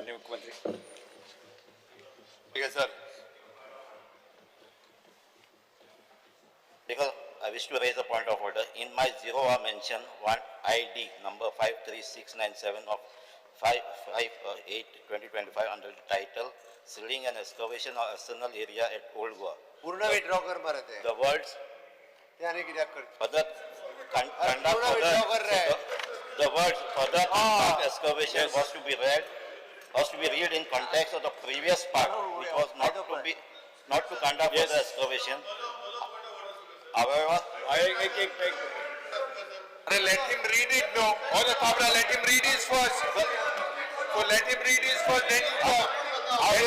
माननीय मुख्यमंत्री. ठीक है sir. Because I wish to raise a point of order. In my zero hour mention, one ID number 53697 of 5/8/2025 under the title Sealing and Excavation of External Area at Old Goa. पूर्ण withdraw कर मारते हैं. The words त्याने किती कर? further conduct पूर्ण withdraw कर रहे हैं. the words further conduct excavation was to be read in context of the previous part, which was not to conduct further excavation. However, Let him read it now. Or the Tabra, let him read his first. So let him read his first, then you talk. How are you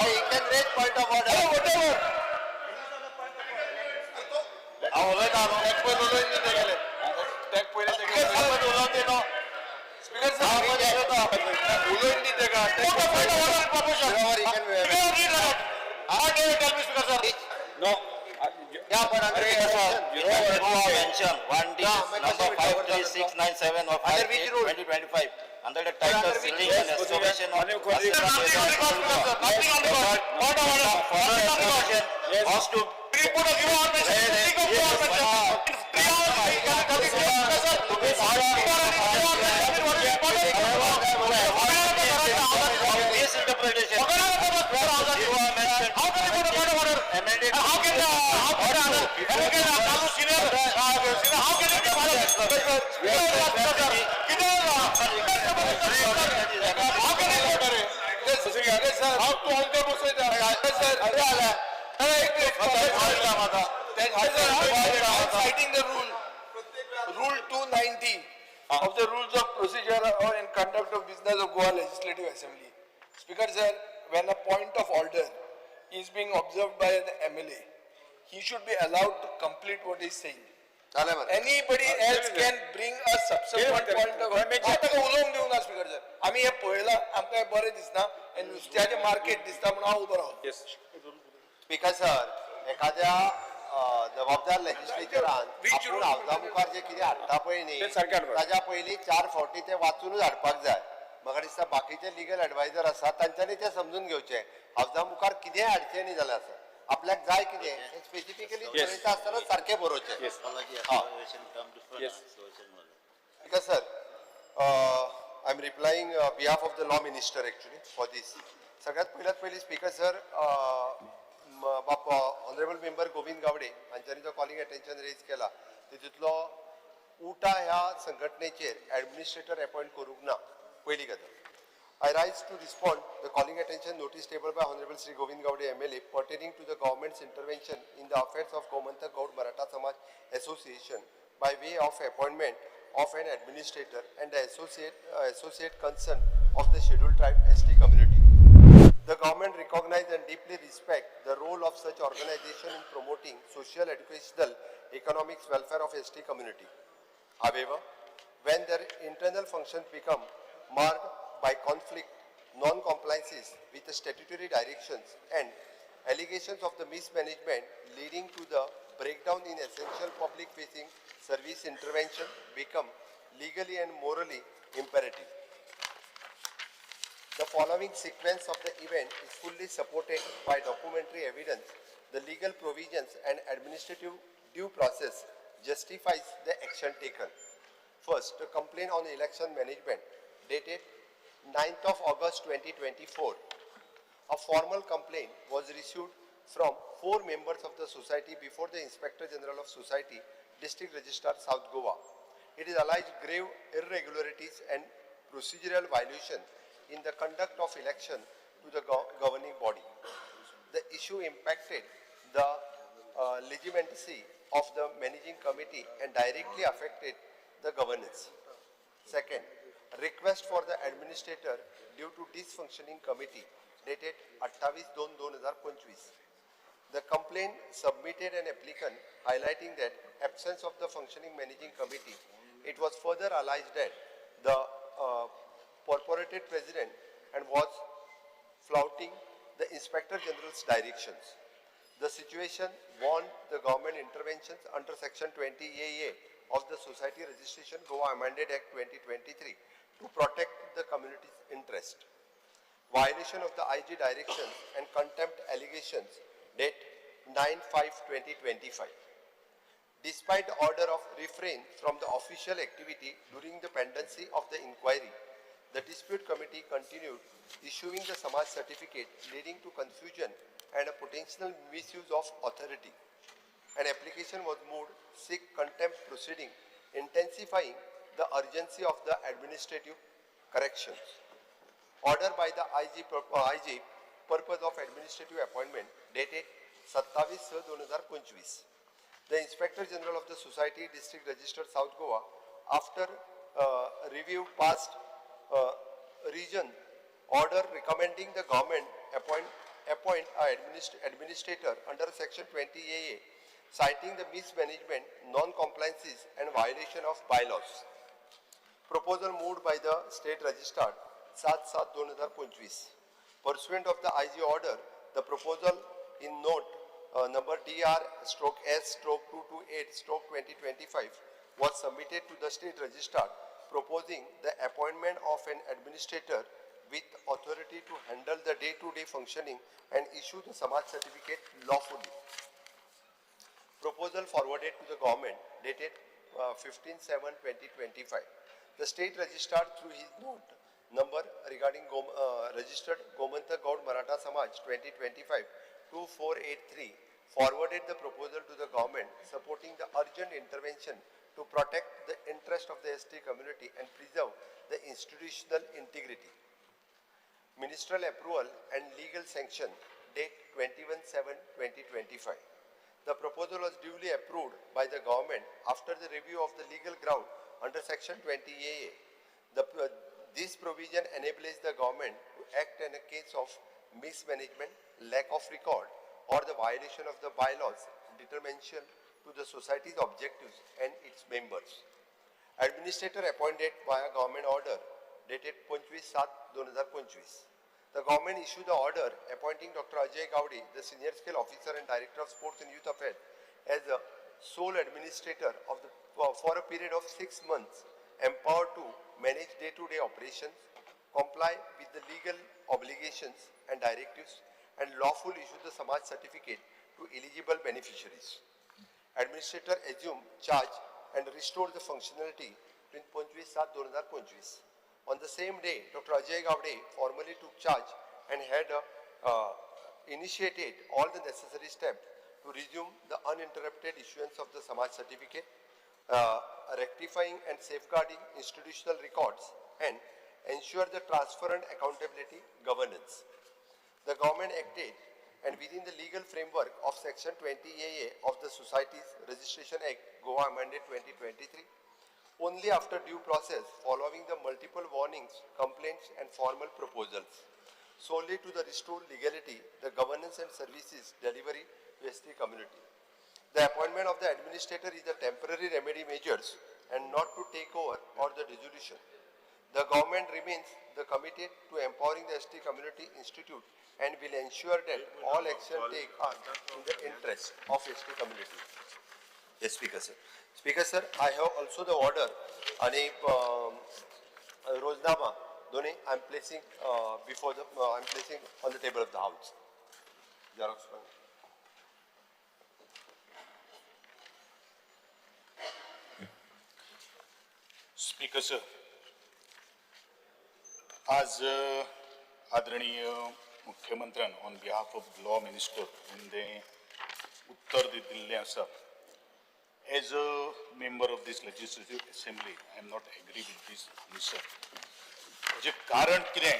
he can raise point of order. no. Yeah, but under Mention 1D number 53697 of 2025 under the title Sealing and Excavation of was to citing the rule 290 of the rules of procedure or in conduct of business of Goa Legislative Assembly. Speaker sir, when a point of order is being observed by the MLA, he should be allowed to complete what he is saying. Anybody else can bring a subsequent point of order. उलोवंक दिवना speaker sir. आम्ही हे पळयला आमकां हे बरें दिसना हे नुस्त्याचे मार्केट दिसता म्हणून हांव उबो रावलो. स्पीकर सर, एखाद्या जबाबदार लेजिस्लेचरान आपण हावजा मुखार जे कितें हाडटा पळय न्ही ताच्या पयलीं 4 फावटी ते वाचूनच हाडपाक जाय. म्हाका दिसता बाकीचे लिगल एडवायझर आसा तांच्यांनी ते समजून घेवचे हावजा मुखार कितेंय हाडचें न्ही जाल्यार सर आपल्याक जाय कितें स्पेसिफिकली बरयता आसतना सारकें बरोवचें. Because sir, I am replying behalf of the law minister actually for this. सगळ्यात पयली speaker sir honourable member Govind Gawde हांच्यांनी जो कॉलिंग अटेन्शन रेज केला तितूंतलो उटा ह्या संघटनेचेर एडमिनिस्ट्रेटर अपॉइंट करूंक ना पयली गजाल. I rise to respond the calling attention notice tabled by Honorable Sri Govind Gowde MLA pertaining to the government's intervention in the affairs of Gomantak Gaud Maratha Samaj Association by way of appointment of an administrator and the associate concern of the scheduled tribe ST community. The government recognize and deeply respect the role of such organization in promoting social, educational, economic welfare of ST community. However, when their internal functions become marred by conflict, non-compliances with the statutory directions and allegations of the mismanagement leading to the breakdown in essential public-facing service intervention become legally and morally imperative. The following sequence of the event is fully supported by documentary evidence. The legal provisions and administrative due process justifies the action taken. First, the complaint on election management dated 9th of August 2024. A formal complaint was issued from 4 members of the society before the Inspector General of Society, District Registrar, South Goa. It is alleged grave irregularities and procedural violation in the conduct of election to the governing body. The issue impacted the legitimacy of the managing committee and directly affected the governance. Second, request for the administrator due to dysfunctioning committee dated 28/2/2025. The complaint submitted an applicant highlighting that absence of the functioning managing committee. It was further alleged that the purported president and was flouting the Inspector General's directions. The situation warned the government interventions under Section 20AA of the Society Registration Goa Amended Act 2023 to protect the community's interest. Violation of the IG directions and contempt allegations date 9/5/2025. Despite order of refrain from the official activity during the pendency of the inquiry, the dispute committee continued issuing the Samaj certificate, leading to confusion and a potential misuse of authority. An application was moved to seek contempt proceeding, intensifying the urgency of the administrative corrections. Order by the IG purpose of administrative appointment dated 27/6/2025. The Inspector General of the Society District Register South Goa, after review past region order recommending the government appoint an administrator under Section 20AA, citing the mismanagement, non-compliances and violation of bylaws. Proposal moved by the State Registrar 7/7/2025. Pursuant of the IG order, the proposal in note number DR/S/228/2025 was submitted to the State Registrar, proposing the appointment of an administrator with authority to handle the day-to-day functioning and issue the Samaj certificate lawfully. Proposal forwarded to the government dated 15/7/2025. The State Registrar, through his note number regarding registered Gomantak Gaud Maratha Samaj 2025 2483, forwarded the proposal to the government supporting the urgent intervention to protect the interest of the ST community and preserve the institutional integrity. Ministerial approval and legal sanction date 21/7/2025. The proposal was duly approved by the government after the review of the legal ground under Section 20AA. This provision enables the government to act in a case of mismanagement, lack of record, or the violation of the bylaws, determination to the society's objectives and its members. Administrator appointed via government order dated 25/7/2025. The government issued the order appointing Dr. Ajay Gaudi, the Senior Scale Officer and Director of Sports and Youth Affairs, as the sole administrator of for a period of 6 months, empowered to manage day-to-day operations, comply with the legal obligations and directives, and lawfully issue the Samaj certificate to eligible beneficiaries. Administrator assumed charge and restored the functionality in 25/7/2025. On the same day, Dr. Ajay Gowde formally took charge and had initiated all the necessary steps to resume the uninterrupted issuance of the Samaj certificate, rectifying and safeguarding institutional records, and ensure the transparent accountability governance. The government acted and within the legal framework of Section 20AA of the Societies Registration Act, Goa Amended 2023, only after due process following the multiple warnings, complaints and formal proposals, solely to the restored legality, the governance and services delivery to ST community. The appointment of the administrator is a temporary remedy measures and not to take over or the dissolution. The government remains committed to empowering the ST Community Institute and will ensure that all action taken in the interest of ST community. Yes, Speaker sir. Speaker sir, I have also the order आणि रोजनामा दोन्ही I am placing I am placing on the table of the House. Xerox one. Speaker sir, आज आदरणीय मुख्यमंत्र्यान on behalf of law minister हिंदे उत्तर दिल्लें आसा. As a member of this legislative assembly I am not agree with this answer. म्हणजे कारण कितें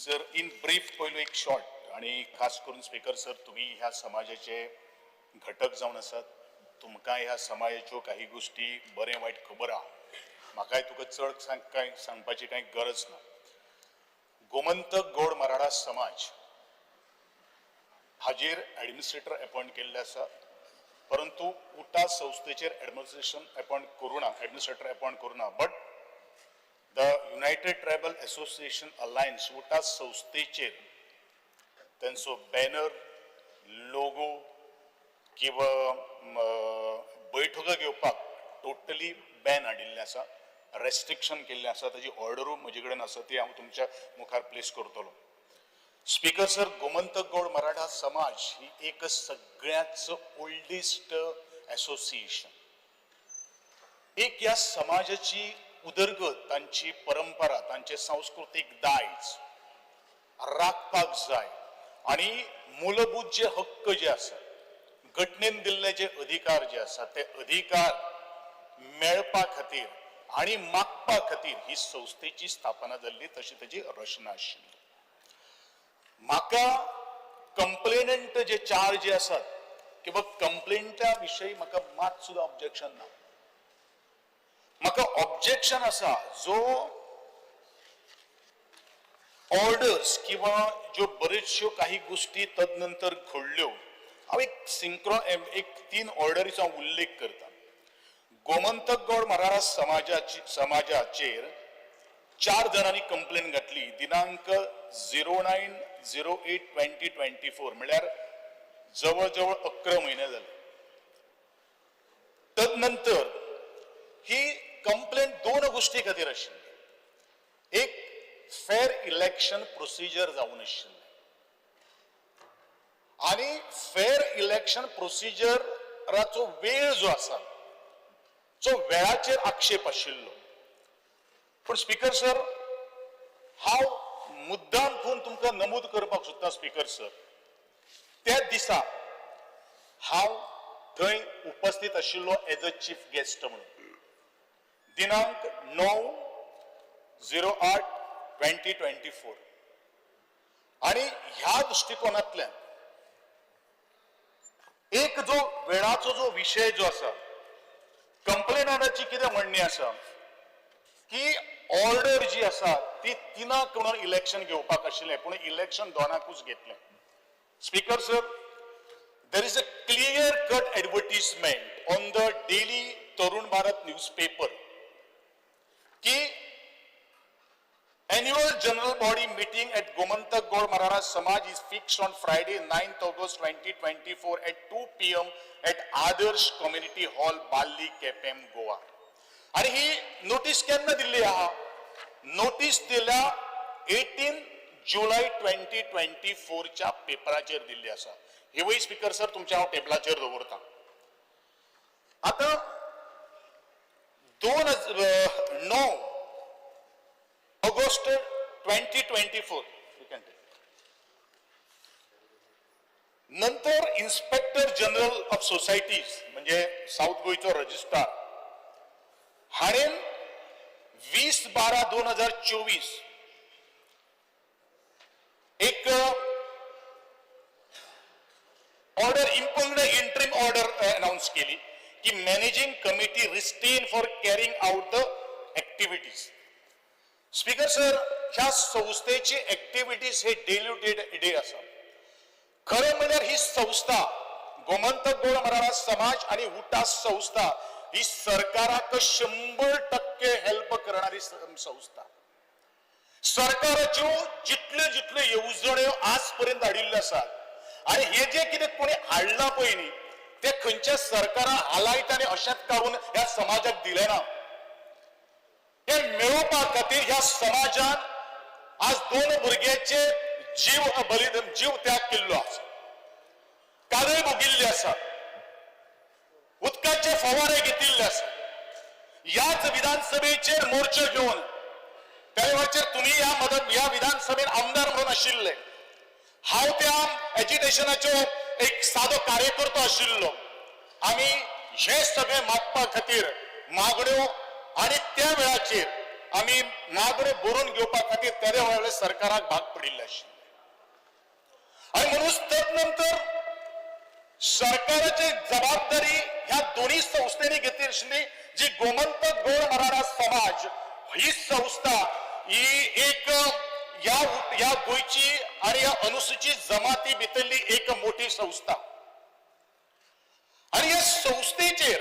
सर, इन ब्रीफ पयलो एक शॉर्ट आणि खास करून स्पीकर सर, तुम्ही ह्या समाजाचे घटक जावन आसात. तुमकां ह्या समाजाच्यो काही गोष्टी बरें वायट खबर आहा. म्हाकाय तुका चड सांगपाची कांय गरज ना. गोमंतक गौड मराठा समाज हाजेर एडमिनिस्ट्रेटर अपॉइंट केल्ले आसा, परंतु उटा संस्थेचेर एडमिनिस्ट्रेटर अपॉइंट करूना. But the united tribal association alliance उटा संस्थेचेर त्यांचो बॅनर लोगो किंवा बैठको घेवपाक टोटली बॅन हाडिल्ले आसा, रेस्ट्रिक्शन केल्ले आसा. ताजी ऑर्डरू म्हजे कडेन आसा ती हांव तुमच्या मुखार प्लेस करतलो. स्पीकर सर, गोमंतक गौड मराठा समाज ही एक सगळ्याच ओल्डेस्ट असोसिएशन. एक या समाजाची उदरगत, तांची परंपरा, तांचे सांस्कृतिक दायज राखपाक जाय आणि मूलभूत जे हक्क जे आसा, घटनेन दिल्ले जे अधिकार जे आसा ते अधिकार मेळपा खातीर आणि मागपा खातीर ही संस्थेची स्थापना जाल्ली, तशी ताची रचना आशिल्ली. म्हाका कंप्लेनंट जे चार जे आसात किंवा कंप्लेंटा विशयी म्हाका मात सुद्धा ऑब्जेक्शन ना. म्हाका ऑब्जेक्शन आसा जो ऑर्डर्स किंवा ज्यो बऱ्योचश्यो काही गोष्टी तदनंतर घडल्यो. हांव एक 3 ऑर्डरीचो उल्लेख करता. गोमंतक गौड मराठा समाजाचेर 4 जाणांनी कंप्लेन घातली दिनांक 09/08/2024 म्हळ्यार जवळ जवळ 11 म्हयने जाले. तदनंतर ही कंप्लेन 2 गोष्टी खातीर आशिल्ली. एक फेअर इलेक्शन प्रोसिजर जावन आशिल्लें आणि फेअर इलेक्शन प्रोसिजराचो वेळ जो आसा जो वेळाचेर आक्षेप आशिल्लो. पण स्पीकर सर, हांव मुद्दाम करून तुमकां नमूद करपाक सोदता स्पीकर सर, त्या दिसा हांव थंय उपस्थित आशिल्लो एज अ चीफ गेस्ट म्हणून. दिनांक 9/08/2024 आणि ह्या दृष्टिकोनांतल्यान एक जो वेळाचो जो विषय जो आसा, कंप्लेनराची कितें म्हणणी आसा की ऑर्डर जी आसा ती 3 म्हणून इलेक्शन घेवपाक आशिल्लें, पूण इलेक्शन 2कूच घेतलें. Speaker sir, there is a clear cut advertisement on the daily Tarun Bharat newspaper कि annual general body meeting at Gomantak Gaud Marathas Samaj is fixed on Friday 9th August 2024 at 2 PM at Adarsh Community Hall, Balli, KPM, Goa. आणि ही notice केन्ना दिल्ली आहा? Notice दिल्या 18 जुलै 2024 च्या पेपराचेर दिल्ली आसा. हेवूय speaker sir तुमच्या हांव टेबलाचेर दवरता. आता 9 ऑगस्ट 2024 नंतर इन्स्पेक्टर जनरल ऑफ सोसायटीज म्हणजे साऊथ गोयचो रजिस्ट्रार हाणेन 20/12/2024 एक order important interim order announce केली की managing committee restrain for carrying out the activities. Speaker sir, ह्या संस्थेची ऍक्टिव्हिटीज हे डेली डे आसा. खरं म्हणल्यार ही संस्था गोमंतक गौड मराठा समाज आणि उटा संस्था ही सरकाराक 100% हेल्प करणारी संस्था. सरकाराच्यो जितल्यो येवजण्यो आजपर्यंत हाडिल्ल्यो आसात आणि हे जे कितें कोणी हाडला पळय न्ही ते खंयच्या सरकारान हालायत आनी अशेंच काडून ह्या समाजाक दिले ना. हे मेळोवपा खातीर ह्या समाजान आज 2 भुरग्यांचे जीव त्याग केल्लो आसा, कादय भोगिल्ली आसा, उदकाचे फवारे घेतिल्ले आसा. याच विधानसभेचेर मोर्चो घेवन त्या वेळाचेर तुम्ही या विधानसभेत आमदार म्हणून आशिल्ले. हांव त्या एजिटेशनाचो एक सादो कार्यकर्तो आशिल्लो. आमी हे सगळे मागपा खातीर मागण्यो आणि त्या वेळाचेर आमी मागण्यो बरोवन घेवपा खातीर त्या वेळार सरकाराक भाग पडिल्ले आशिल्ले. आणि म्हणून तदनंतर सरकाराची जबाबदारी ह्या दोन्ही संस्थेने घेतली आशिल्ली. जी गोमंतक गौड मराठा समाज ही संस्था ही एक या गोयची आणि या अनुसूचित जमाती भितरली एक मोठी संस्था. आणि या संस्थेचेर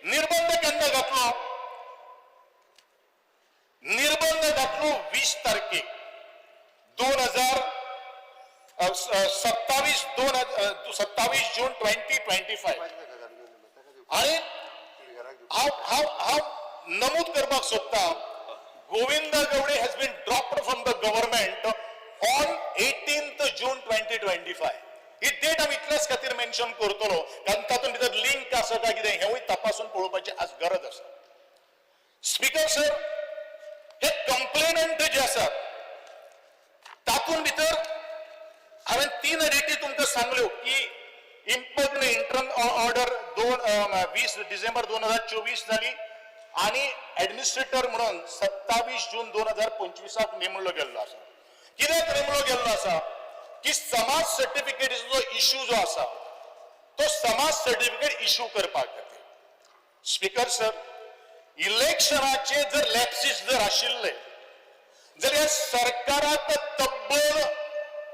निर्बंध केन्ना घातलो? निर्बंध तारखेक 27 जून 2025 आणि हांव नमूद करपाक सोदता Govinda Gawde has been dropped from the government on 18th June 2025. ही डेट हांव इतल्याच खातीर मेन्शन करतलो कारण तातूंत भितर लिंक आसा काय कितें हेंवूय तपासून पळोवपाची आज गरज आसा. स्पीकर सर, हे कंप्लेनंट जे आसात तातूंत भितर हांवें 3 डेटी तुमकां सांगल्यो की इम्पॉर्टंट इंटरम ऑर्डर 20 डिसेंबर 2024 जाली आणि ऍडमिनिस्ट्रेटर म्हणून 27 जून 2025 नेमलो गेल्लो आसा. कित्याक नेमलो गेल्लो आसा की समाज सर्टिफिकेटीचो इश्यू जो आसा तो समाज सर्टिफिकेट इश्यू करपाक खातीर. स्पीकर सर, इलेक्शनाचे जर लॅप्सीस जर आशिल्ले जाल्यार सरकाराक तब्बल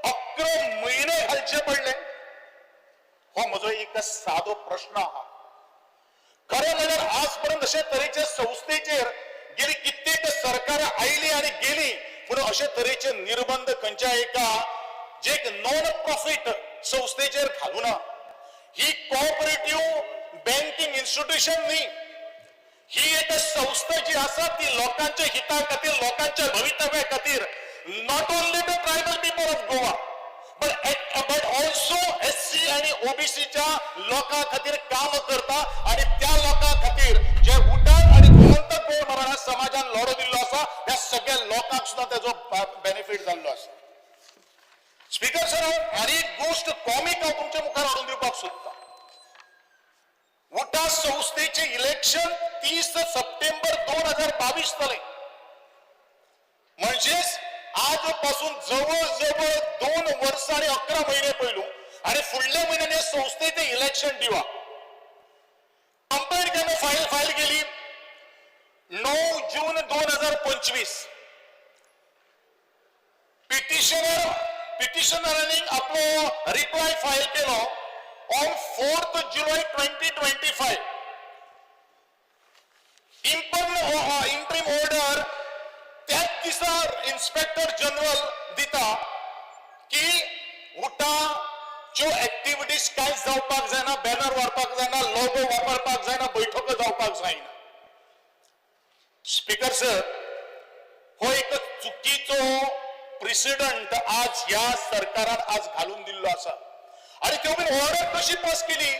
11 म्हयने घालचे पडले. हो म्हजो एक सादो प्रश्न आहा. खरें म्हणल्यार आज पर्यंत अशे तरेच्या संस्थेचेर गेली कित्येक सरकारां आयली आनी गेली पूण अशे तरेचे निर्बंध खंयच्या एका जे नॉन प्रॉफिट संस्थेचेर घालूना. ही कोऑपरेटिव्ह बँकिंग इन्स्टिट्यूशन न्ही, ही एक संस्था जी आसा ती लोकांच्या हिता खातीर लोकांच्या भवितव्या खातीर not only the tribal people of Goa but also SC आणि OBCच्या लोकां खातीर काम करता आणि त्या लोकां खातीर जे उठाव आणि गोमंतक गोळ मराठा समाजान लढो दिल्लो आसा त्या सगळ्या लोकांक सुद्धा त्याचो बेनिफिट जाल्लो आसा. स्पीकर सर, आनी एक गोष्ट कॉमिक हांव तुमच्या मुखार हाडून दिवपाक सोदता. उठा संस्थेचे इलेक्शन 30 सप्टेंबर 2022 जाले. म्हणजेच आजपासून जवळजवळ 2 वर्ष आणि 11 महिने पयलू आणि फुडल्या म्हयन्याने संस्थेचे इलेक्शन दिवा. कंप्लेंट केन्ना फायल केली 9 जून 2025. पिटिशनरांनी आपलो रिप्लाय फायल केलो on 4th July 2025. Interim order त्याच दिसा इन्स्पेक्टर जनरल दिता की उठा ज्यो ऍक्टिव्हिटीज कांयच जावपाक जायना, बॅनर वापरपाक जायना, लोगो वापरपाक जायना, बैठको जावपाक जायना. स्पीकर सर, हो एक चुकीचो प्रेसिडेंट आज ह्या सरकारान आज घालून दिल्लो आसा. आणि त्यो बीन ऑर्डर कशी पास केली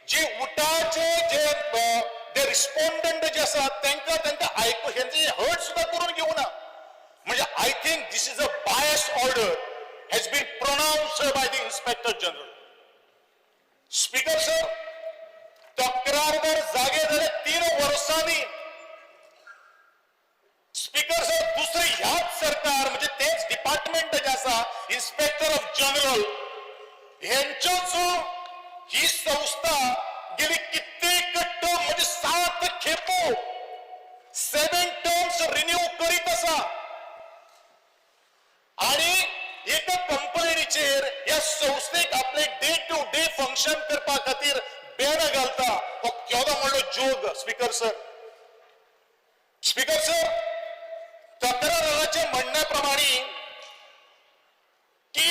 जे उठाचे जे रिस्पॉन्डंट जे आसात तांकां आयकून हेंचे हर्ट सुद्धा करून घेवना. म्हणजे I think this is a biased order has been pronounced by the Inspector General. Speaker sir, तक्रारदार जागे झाले 3 वर्षांनी. स्पीकर सर, दुसरे ह्याच सरकार म्हणजे तेच डिपार्टमेंट जे आसा इन्स्पेक्टर ऑफ जनरल यांचोच ही संस्था गेली कित्येक टर्म म्हणजे 7 खेपो 7 टर्म्स रिन्यू करीत आसा. आणि एका कंपनीचेर या संस्थेक आपले डे टू डे फंक्शन करपा खातीर बॅन घालता. हो केवढो व्हडलो जोग. स्पीकर सर, तक्रारदाराचे म्हणण्याप्रमाणे की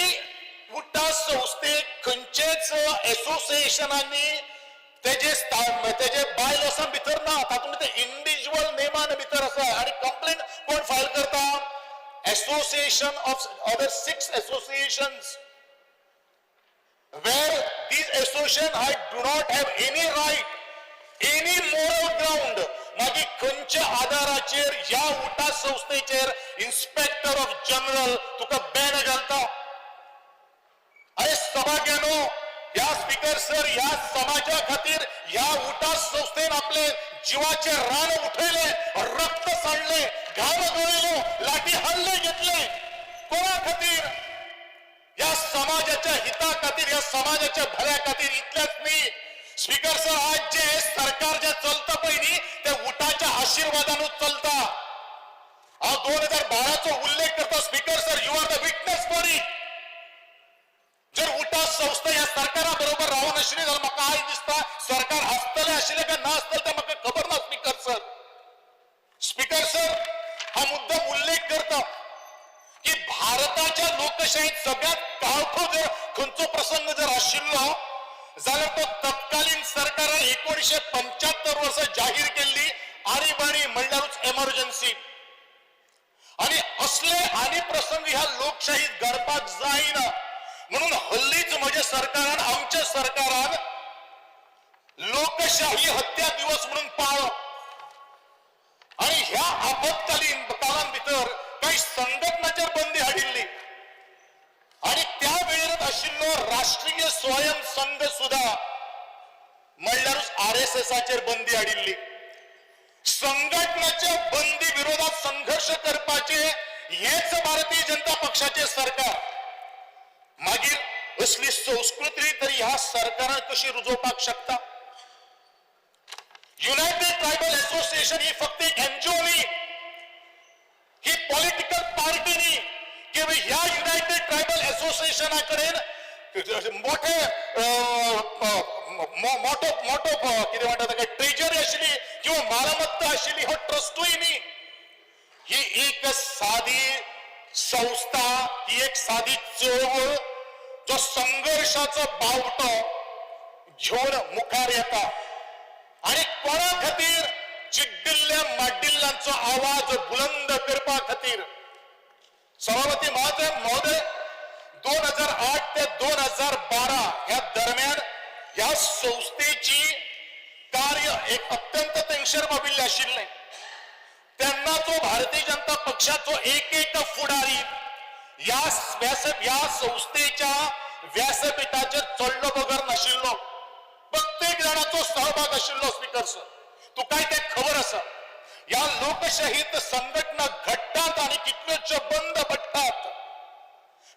उठा संस्थेक खंयचेच एसोसिएशनांनी तेजे बायलॉसान भितर ना, तातूंत ते इंडिव्हिज्युअल नेमान भितर आसा. आणि कंप्लेंट कोण फायल करता? Association of other 6 associations where these associations do not have any right, any moral ground. मागी खंयच्या आधाराचेर ह्या उठा संस्थेचेर इन्स्पेक्टर ऑफ जनरल तुका बॅन घालता? अरे सभाग्यानो, या स्पीकर सर, या समाजा खातीर या उठा संस्थेन आपले जीवाचे रान उठयले, रक्त सांडले, घाम गळयलो, लाठी हल्ले घेतले. कोणा खातीर? या समाजाच्या हिता खातीर, या समाजाच्या भल्या खातीर. इतलेच न्ही स्पीकर सर, आज जे सरकार जे चलता पळय न्ही ते उठाच्या आशीर्वादानूच चलता. हांव 2012 उल्लेख करता. Speaker sir, you are the witness for it. जर उठा संस्था या सरकारा बरोबर रावून आशिल्ली जाल्यार म्हाका आज दिसता सरकार आसतले आशिल्ले काय ना आसतले ते म्हाका खबर ना. स्पीकर सर, हा मुद्दा उल्लेख करता भारताच्या लोकशाहीत सगळ्यात काळखो जर खंयचो प्रसंग जर आशिल्लो जाल्यार तो तत्कालीन सरकारान 1975 वर्सा जाहीर केल्ली आणीबाणी म्हणल्यारूच एमर्जन्सी. आणि असले आनी प्रसंग ह्या लोकशाहीत घडपाक जायना म्हणून हल्लीच म्हज्या सरकारान आमच्या सरकारान लोकशाही हत्या दिवस म्हणून पाळ्ळो. आणि ह्या आपत्कालीन काळां भितर काही संघटनांचेर बंदी हाडिल्ली आणि त्या वेळेर आशिल्लो राष्ट्रीय स्वयं संघ सुद्धा म्हणल्यारूच RSSचेर बंदी हाडिल्ली. संघटनाच्या बंदी विरोधात संघर्ष करपाचे हेच भारतीय जनता पक्षाचे सरकार. मागीर असली संस्कृती तरी ह्या सरकारान कशी रुजोवपाक शकता? युनायटेड ट्रायबल असोसिएशन ही फक्त एक NGO न्ही, ही पॉलिटिकल पार्टी न्ही, किंवा ह्या युनायटेड ट्रायबल असोसिएशना कडेन मोठे कितें म्हणटा ताका ट्रेजरी आशिल्ली किंवा मालमत्ता आशिल्ली हो ट्रस्टूय न्ही. ही एक साधी संस्था, ही एक साधी चळवळ जो संघर्षाचो बावटो घेऊन मुखार येता आणि कोणा खातीर चिड्डिल्ल्या माड्डिल्ल्यांचो आवाज बुलंद करपा खातीर. सभापती महोदय 2008 ते 2012 ह्या दरम्यान ह्या संस्थेची कार्य एक अत्यंत तेंगशेर बाबिल्ले आशिल्ले. तेन्नाचो भारतीय जनता पक्षाचो एक फुडारी या संस्थेच्या व्यासपीठाचेर चढलो बगर नाशिल्लो. प्रत्येक जाणाचो सहभाग आशिल्लो. स्पीकर सर, तुकाय ते खबर आसा या लोकशाहीत संघटना घडटात आणि कितल्योशो बंद पडटात.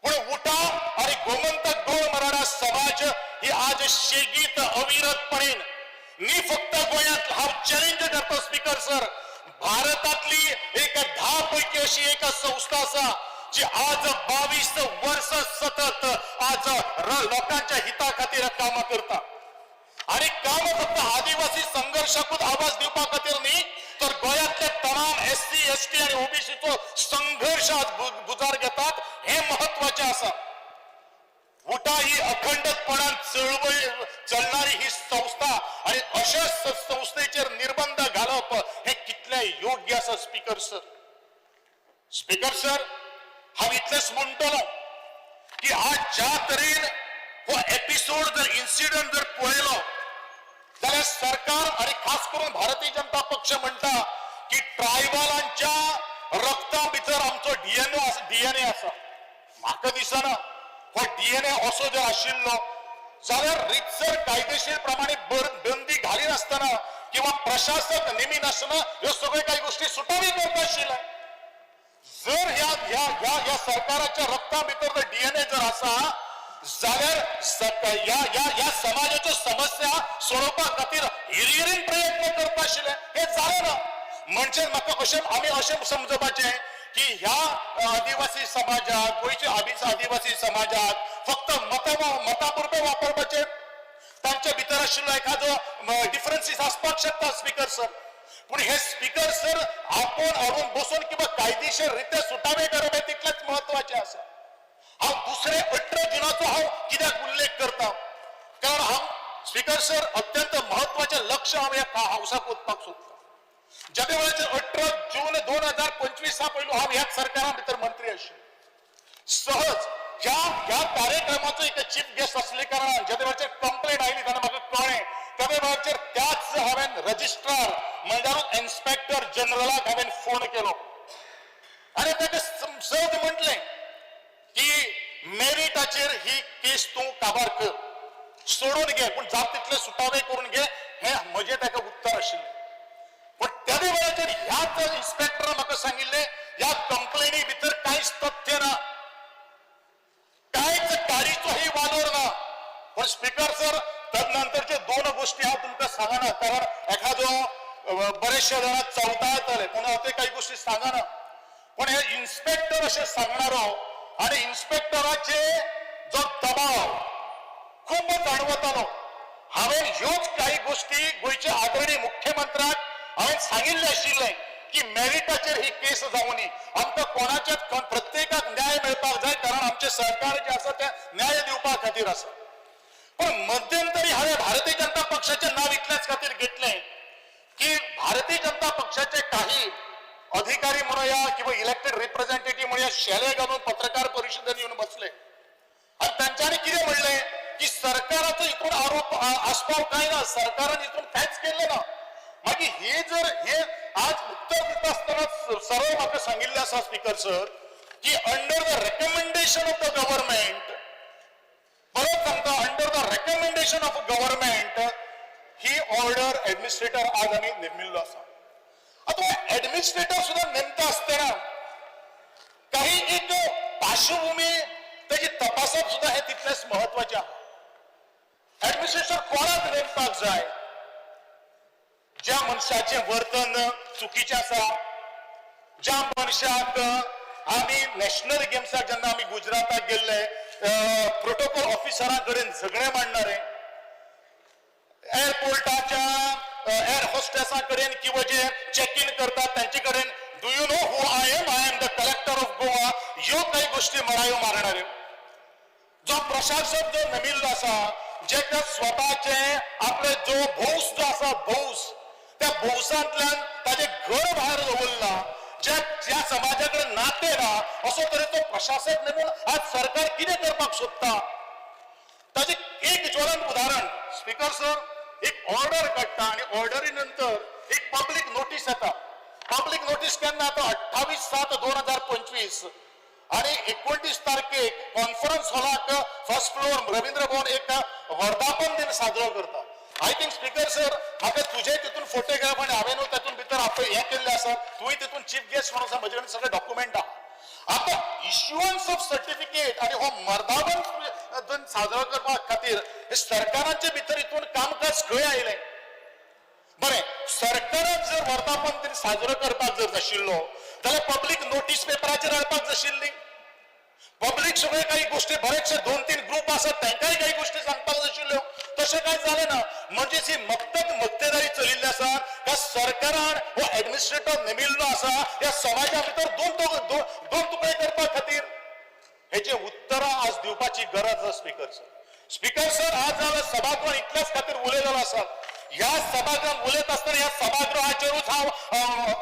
पण उठा आणि गोमंतक गोळ मराठा समाज ही आज शेगीत अविरतपणेन नी फक्त गोंयांत हांव चॅलेंज करतो स्पीकर सर, भारतातली एक 10 पैकी अशी एक संस्था आसा जी आज 22 वर्ष सतत आज लोकांच्या हिता खातीर काम करता. आणि काम फक्त आदिवासी संघर्षाकूच आवाज दिवपा खातीर न्ही, तर गोंयांतले तमाम SC ST आणि OBCचो संघर्ष आज गुजार घेतात हे महत्वाचे आसा. उठा ही अखंडपणान चळवळ चलणारी ही संस्था आणि अशा संस्थेचेर निर्बंध घालप हे कितले योग्य आसा स्पीकर सर. स्पीकर सर, हांव इतलेंच म्हणटलो की आज ज्या तरेन हो एपिसोड जर इन्सिडंट जर पळयलो जाल्यार सरकार आणि खास करून भारतीय जनता पक्ष म्हणटा की ट्रायबलांच्या रक्ता भितर आमचो DNA आसा. म्हाका दिसना हो DNA असो जर आशिल्लो जाल्यार रितसर कायदेशीर प्रमाणे बंदी घाली नासतना किंवा प्रशासक नेमी नासतना ह्यो सगळ्यो काही गोष्टी सुटावी करता आशिल्ले. जर ह्या सरकाराच्या रक्ता भितर जर DNA जर आसा जाल्यार या समाजाच्यो समस्या सोडोवपा खातीर हिरियेन प्रयत्न करता आशिल्ले. हे जालें ना. म्हणजे म्हाका आमी अशें समजपाचें की ह्या आदिवासी समाजाक गोंयच्या आदिवासी समाजाक फक्त मतापुरते वापरपाचे, तांच्या भितर आशिल्लो एखादो डिफरन्सीस आसपाक शकता स्पीकर सर. पण हे स्पीकर सर आपण हाडून बसून किंवा कायदेशीर रित्या सुटावे करप हे तितलेच महत्वाचे आसा. हांव दुसरे 18 जुनाचो हांव कित्याक उल्लेख करता कारण हांव स्पीकर सर अत्यंत महत्वाचे लक्ष हांव ह्या हावसाक वचपाक सोदता. ज्या वेळाचेर 18 जून 2025 पयलू हांव ह्याच सरकारा भितर मंत्री आशिल्लो. सहज ह्या कार्यक्रमाचो एक चीफ गेस्ट आसले कारणान ज्या वेळाचेर कंप्लेंट आयली तेन्ना म्हाका कळ्ळें त्या वेळाचेर त्याच हांवें रजिस्ट्रार म्हणल्यार इन्स्पेक्टर जनरलाक हांवें फोन केलो आनी ताका सहज म्हटलें की मेरिटाचेर ही केस तूं काबार कर, सोडून घे, पण जाता तितले सुटावे करून घे, हे म्हजें ताका उत्तर आशिल्लें. पण त्या वेळाचेर ह्याच इन्स्पेक्टरान म्हाका सांगिल्लें ह्या कंप्लेनी भितर कांयच तथ्य ना, कांयच काडीचोही वालोर ना. पण स्पीकर सर तदनंतरच्यो 2 गोष्टी हांव तुमकां सांगना कारण एखादो बरेचशे जाणां चवता येतले पूण हांव ते काही गोष्टी सांगना. पण हे इन्स्पेक्टर अशें सांगणारो आणि इन्स्पेक्टराचे जो दबाव खूप जाणवतालो. हांवें ह्योच काही गोष्टी गोंयच्या आदरणीय मुख्यमंत्र्याक हांवें सांगिल्ले आशिल्ले की मेरिटाचेर ही केस जावनी, आमकां कोणाच्याच प्रत्येकाक न्याय मेळपाक जाय कारण आमचे सरकार जे आसा ते न्याय दिवपा खातीर आसा. पण मध्यंतरी हांवें भारतीय जनता पक्षाचें नांव इतल्याच खातीर घेतलें की भारतीय जनता पक्षाचे काही अधिकारी म्हणूया किंवा इलेक्टेड रिप्रेझेंटेटिव्ह म्हणूया शेले घालून पत्रकार परिशदेन येऊन बसले आणि त्यांच्यानी कितें म्हणलें की सरकाराचो हितून आरोप आस्पाव काय ना, सरकारान हितून कांयच केल्लें ना. मागीर हे आज उत्तर दिता आसतना सरळ म्हाका सांगिल्लें आसा स्पीकर सर की under the recommendation of the government, परत सांगता under the recommendation of government he order administrator आज आमी नेमिल्लो आसा. आता ऍडमिनिस्ट्रेटर सुद्धा नेमता असताना काही एक पार्श्वभूमी त्याची तपासप सुद्धा हे तितलेच महत्वाचे आहे. ऍडमिनिस्ट्रेटर कोणाक नेमपाक जाय? ज्या मनशाचे वर्तन चुकीचे आसा, ज्या मनशाक आम्ही नॅशनल गेम्साक जेन्ना आम्ही गुजराताक गेल्ले प्रोटोकॉल ऑफिसरां कडेन झगडे मांडणारे, एअरपोर्टाच्या एअर होस्टेसां कडेन किंवा जे चेक इन करतात त्यांचे कडेन do you know who I am the collector of Goa, ह्यो काही गोष्टी म्हणायो मारणारे. जो प्रशासक जो नेमिल्लो आसा, जेका स्वताचे आपले जो भौस जो आसा भौस, त्या भौसांतल्यान ताजे घर भायर दवरला, ज्या समाजाकडे नाते ना असो तरेचो प्रशासक नेमून आज सरकार कितें करपाक सोदता. ताजे एक ज्वलंत उदाहरण स्पीकर सर, एक ऑर्डर काडटा आणि ऑर्डरी नंतर एक पब्लिक नोटीस येता. पब्लिक नोटीस केन्ना येता? 28/7/2025 आणि 29 तारखेक कॉन्फरन्स हॉलाक फर्स्ट फ्लोर रवींद्र भवन एक वर्धापन दिन साजरो करता. आय थिंक स्पीकर सर म्हाका तुझे तितून फोटोग्राफ आणि हांवें तातून भितर हे केल्ले आसा, तुवें तितून चीफ गेस्ट म्हणून आसा, म्हजे कडेन सगळे डॉक्युमेंट आहा. आता इश्युअन्स ऑफ सर्टिफिकेट आणि हो वर्धापन दिन साजरो करपा खातीर हे सरकारांचे भितर हितून कामकाज खंय आयलें? बरें, सरकारान जर वर्धापन दिन साजरो करपाक जर आशिल्लो जाल्यार पब्लीक नोटीस पेपराचेर हाडपाक आशिल्ली. पब्लीक सगळे काही गोष्टी बरेचशे 2-3 ग्रुप आसात तांकांय काही गोष्टी सांगपाक आशिल्ल्यो. तशें कांय जालें ना. म्हणजे ही मक्तेदारी चलिल्ली आसा. त्या सरकारान हो ऍडमिनिस्ट्रेटर नेमिल्लो आसा ह्या समाजा भितर दोन तुकडे करपा खातीर. हेचे उत्तरां आज दिवपाची गरज आसा स्पीकर सर. स्पीकर सर, आज हांव सभागृहान इतल्याच खातीर उलयलेलो आसा. ह्या सभागृहान उलयत आसतना ह्या सभागृहाचेरूच हांव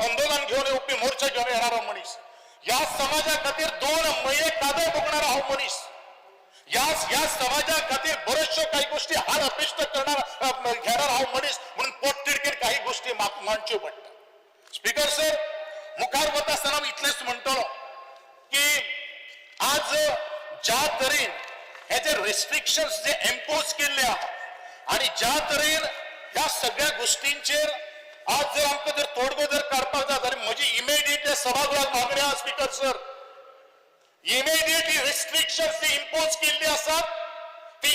आंदोलन घेवन येवपी मोर्चा घेवन येणारो मनीस. ह्या समाजा खातीर 2 महिने कादो भोगणारा हांव मनीस. ह्या समाजा खातीर बऱ्याचशा काही गोष्टी हाल अपेष्ट घेणारा हांव मनीस म्हणून पोटतिडकीर काही गोष्टी मांडच्यो पडटा. स्पीकर सर, मुखार वता आसतना हांव इतलेंच म्हणटलो की आज ज्या तरेन हे जे रेस्ट्रिक्शन्स जे इम्पोज केल्ले आहा आणि ज्या तरेन ह्या सगळ्या गोष्टींचेर आज जर आमकां जर तोडगो जर काडपाक जाय जाल्यार म्हजी इमिडिएट सभागृहाक मागणी आहा स्पीकर सर. इमिडिएट रेस्ट्रिक्शन्स जी इम्पोज केल्ली आसात ती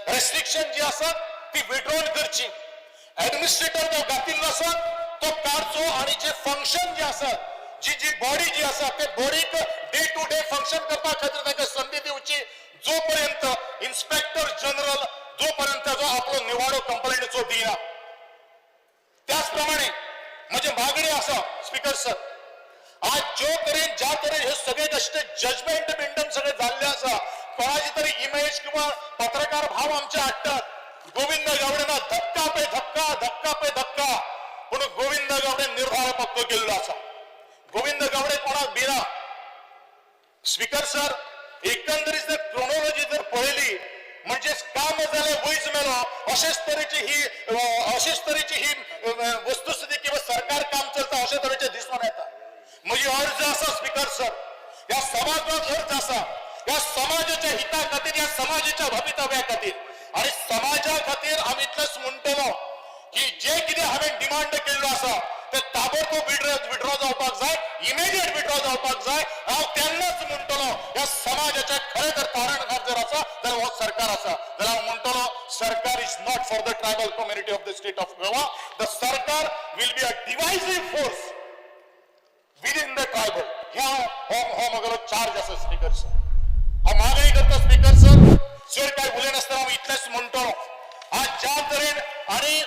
रेस्ट्रिक्शन जी आसात ती विड्रॉल करची. ऍडमिनिस्ट्रेटर जो घातिल्लो आसा तो काडचो आणि जे फंक्शन जे आसात, जी बॉडी जी आसा ते बॉडीक डे टू डे फंक्शन करपा खातीर ताका संधी दिवची. जोपर्यंत इन्स्पेक्टर जनरल जोपर्यंत जो आपलो निवाडो कंप्लेंटचो दिना. त्याचप्रमाणे म्हणजे मागणी आसा स्पीकर सर, आज ज्या तरेन हे सगळे कष्ट जजमेंट बिंडन सगळे जाल्ले आसा, कोणाची तरी इमेज किंवा पत्रकार भाव आमचे हाडटात. गोविंद गावडेना धक्का पे धक्का, धक्का पे धक्का, पूण गोविंद गावडे निर्धार पक्को केल्लो आसा. गोविंद गावडे कोणाक भिना. स्पीकर सर, एकंदरीत जर क्रोनॉलॉजी जर पळयली म्हणजे काम जालें वयज मेलो अशेच तरेची ही वस्तुस्थिती किंवा सरकार काम चलता अशे तरेचे दिसून येता. म्हजी अर्ज आसा स्पीकर सर, ह्या सभागृहात अर्ज आसा ह्या समाजाच्या हिता खातीर, ह्या समाजाच्या भवितव्या खातीर आणि समाजा खातीर आमी इतलेंच म्हणटलो की जे कितें हांवें डिमांड केल्लो आसा ते ताबडतोब विड्रॉ जावपाक जाय, इमिडिएट विड्रॉ जावपाक जाय. हांव तेन्नाच म्हणटलो ह्या समाजाच्या खरें जर तारणहार जर आसा जाल्यार हो सरकार आसा. जाल्यार हांव म्हणटलो सरकार is not for the tribal community of the state of Goa. The सरकार will be a divisive force within the tribal. हो म्हगेलो चार्ज आसा स्पीकर सर. हांव मागणी करता स्पीकर सर, चड काय उलयनासतना हांव इतलेंच म्हणटलो आज ज्या तरेन आणि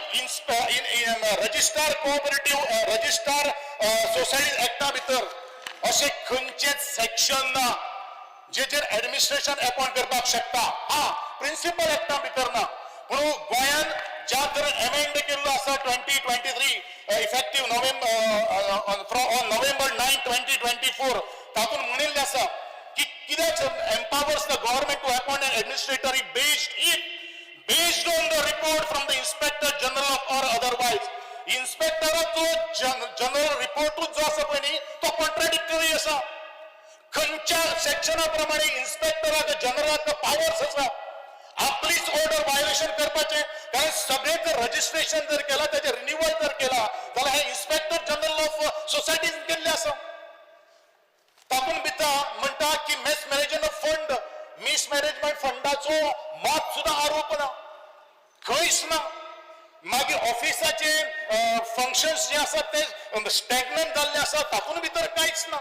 रजिस्टार कोऑपरेटिव्ह रजिस्टार सोसायटी एक्टा भितर असे खंयचेच सेक्शन ना जे ऍडमिनिस्ट्रेशन अपॉइंट करपाक शकता. हा प्रिन्सिपल एक्टा भितर ना, पूण गोंयान ज्या तरेन अमेंड केल्लो आसा 2023 इफेक्टिव्ह नोव्हेंबर 9, 2024 तातूंत म्हणिल्लें आसा की कित्याक empowers the government to appoint an administrator based on the report from the inspector general or otherwise. इन्स्पेक्टराचो जनरल रिपोर्टूच जो आसा पळय न्ही तो कॉन्ट्राडिक्टरी आसा. खंयच्या सेक्शना प्रमाणे इन्स्पेक्टराक जनरलाक पावर्स आसा आपलीच ऑर्डर वायोलेशन करपाचें. कारण सगळे जर रजिस्ट्रेशन जर केला त्याचे रिन्युअल जर केला जाल्यार हे इन्स्पेक्टर जनरल ऑफ सोसायटीज केल्ले आसा. तातूंत भितर म्हणटा की मिसमॅनेजमेंट फंडाचो मात सुद्धा आरोप ना, खंयच ना. मागीर ऑफिसाचे फंक्शन्स जे आसात ते स्टॅग्नंट जाल्ले आसा तातूंत भितर कांयच ना.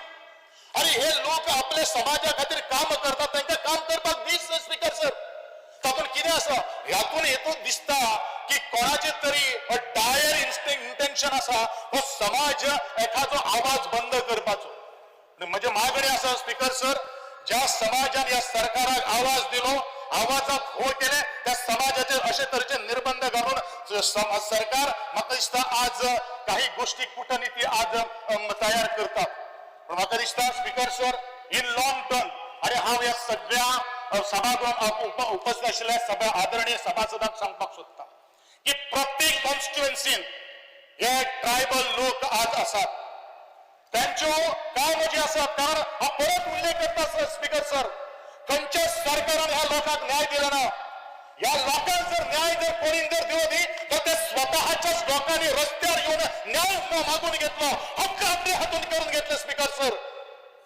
अरे हे लोक आपल्या समाजा खातीर काम करतात, तांकां काम करपाक दीस स्पीकर सर. तातूंत कितें आसा ह्यातून हेतूच दिसता की कोणाचे तरी डायर इंटेन्शन आसा हो समाज एखादो आवाज बंद करपाचो. म्हणजे मागणी आसा स्पीकर सर, ज्या समाजान ह्या सरकाराक आवाज दिलो, आवाजाक हो केले, त्या समाजाचेर अशे तरेचे निर्बंध घालून सरकार म्हाका दिसता आज काही गोष्टी कूटनीती आज तयार करतात. म्हाका दिसता speaker sir in long term, आणि हांव ह्या सगळ्या सभागृहात उपस्थित आशिल्ल्या सभा आदरणीय सभासदांक सांगपाक सोदता की प्रत्येक कॉन्स्टिट्युएन्सीन हे ट्रायबल लोक आज आसात. त्यांच्यो काम जे आसात, कारण हा परत उल्लेख करता स्पीकर सर, खंयच्याच सरकारान ह्या लोकांक न्याय दिला ना. ह्या लोकांक जर न्याय जर कोणी जर दिलो न्ही तर ते स्वतःच्याच लोकांनी रस्त्यावर येऊन न्याय मागून घेतलो, हक्क आपल्या हातून करून घेतले स्पीकर सर.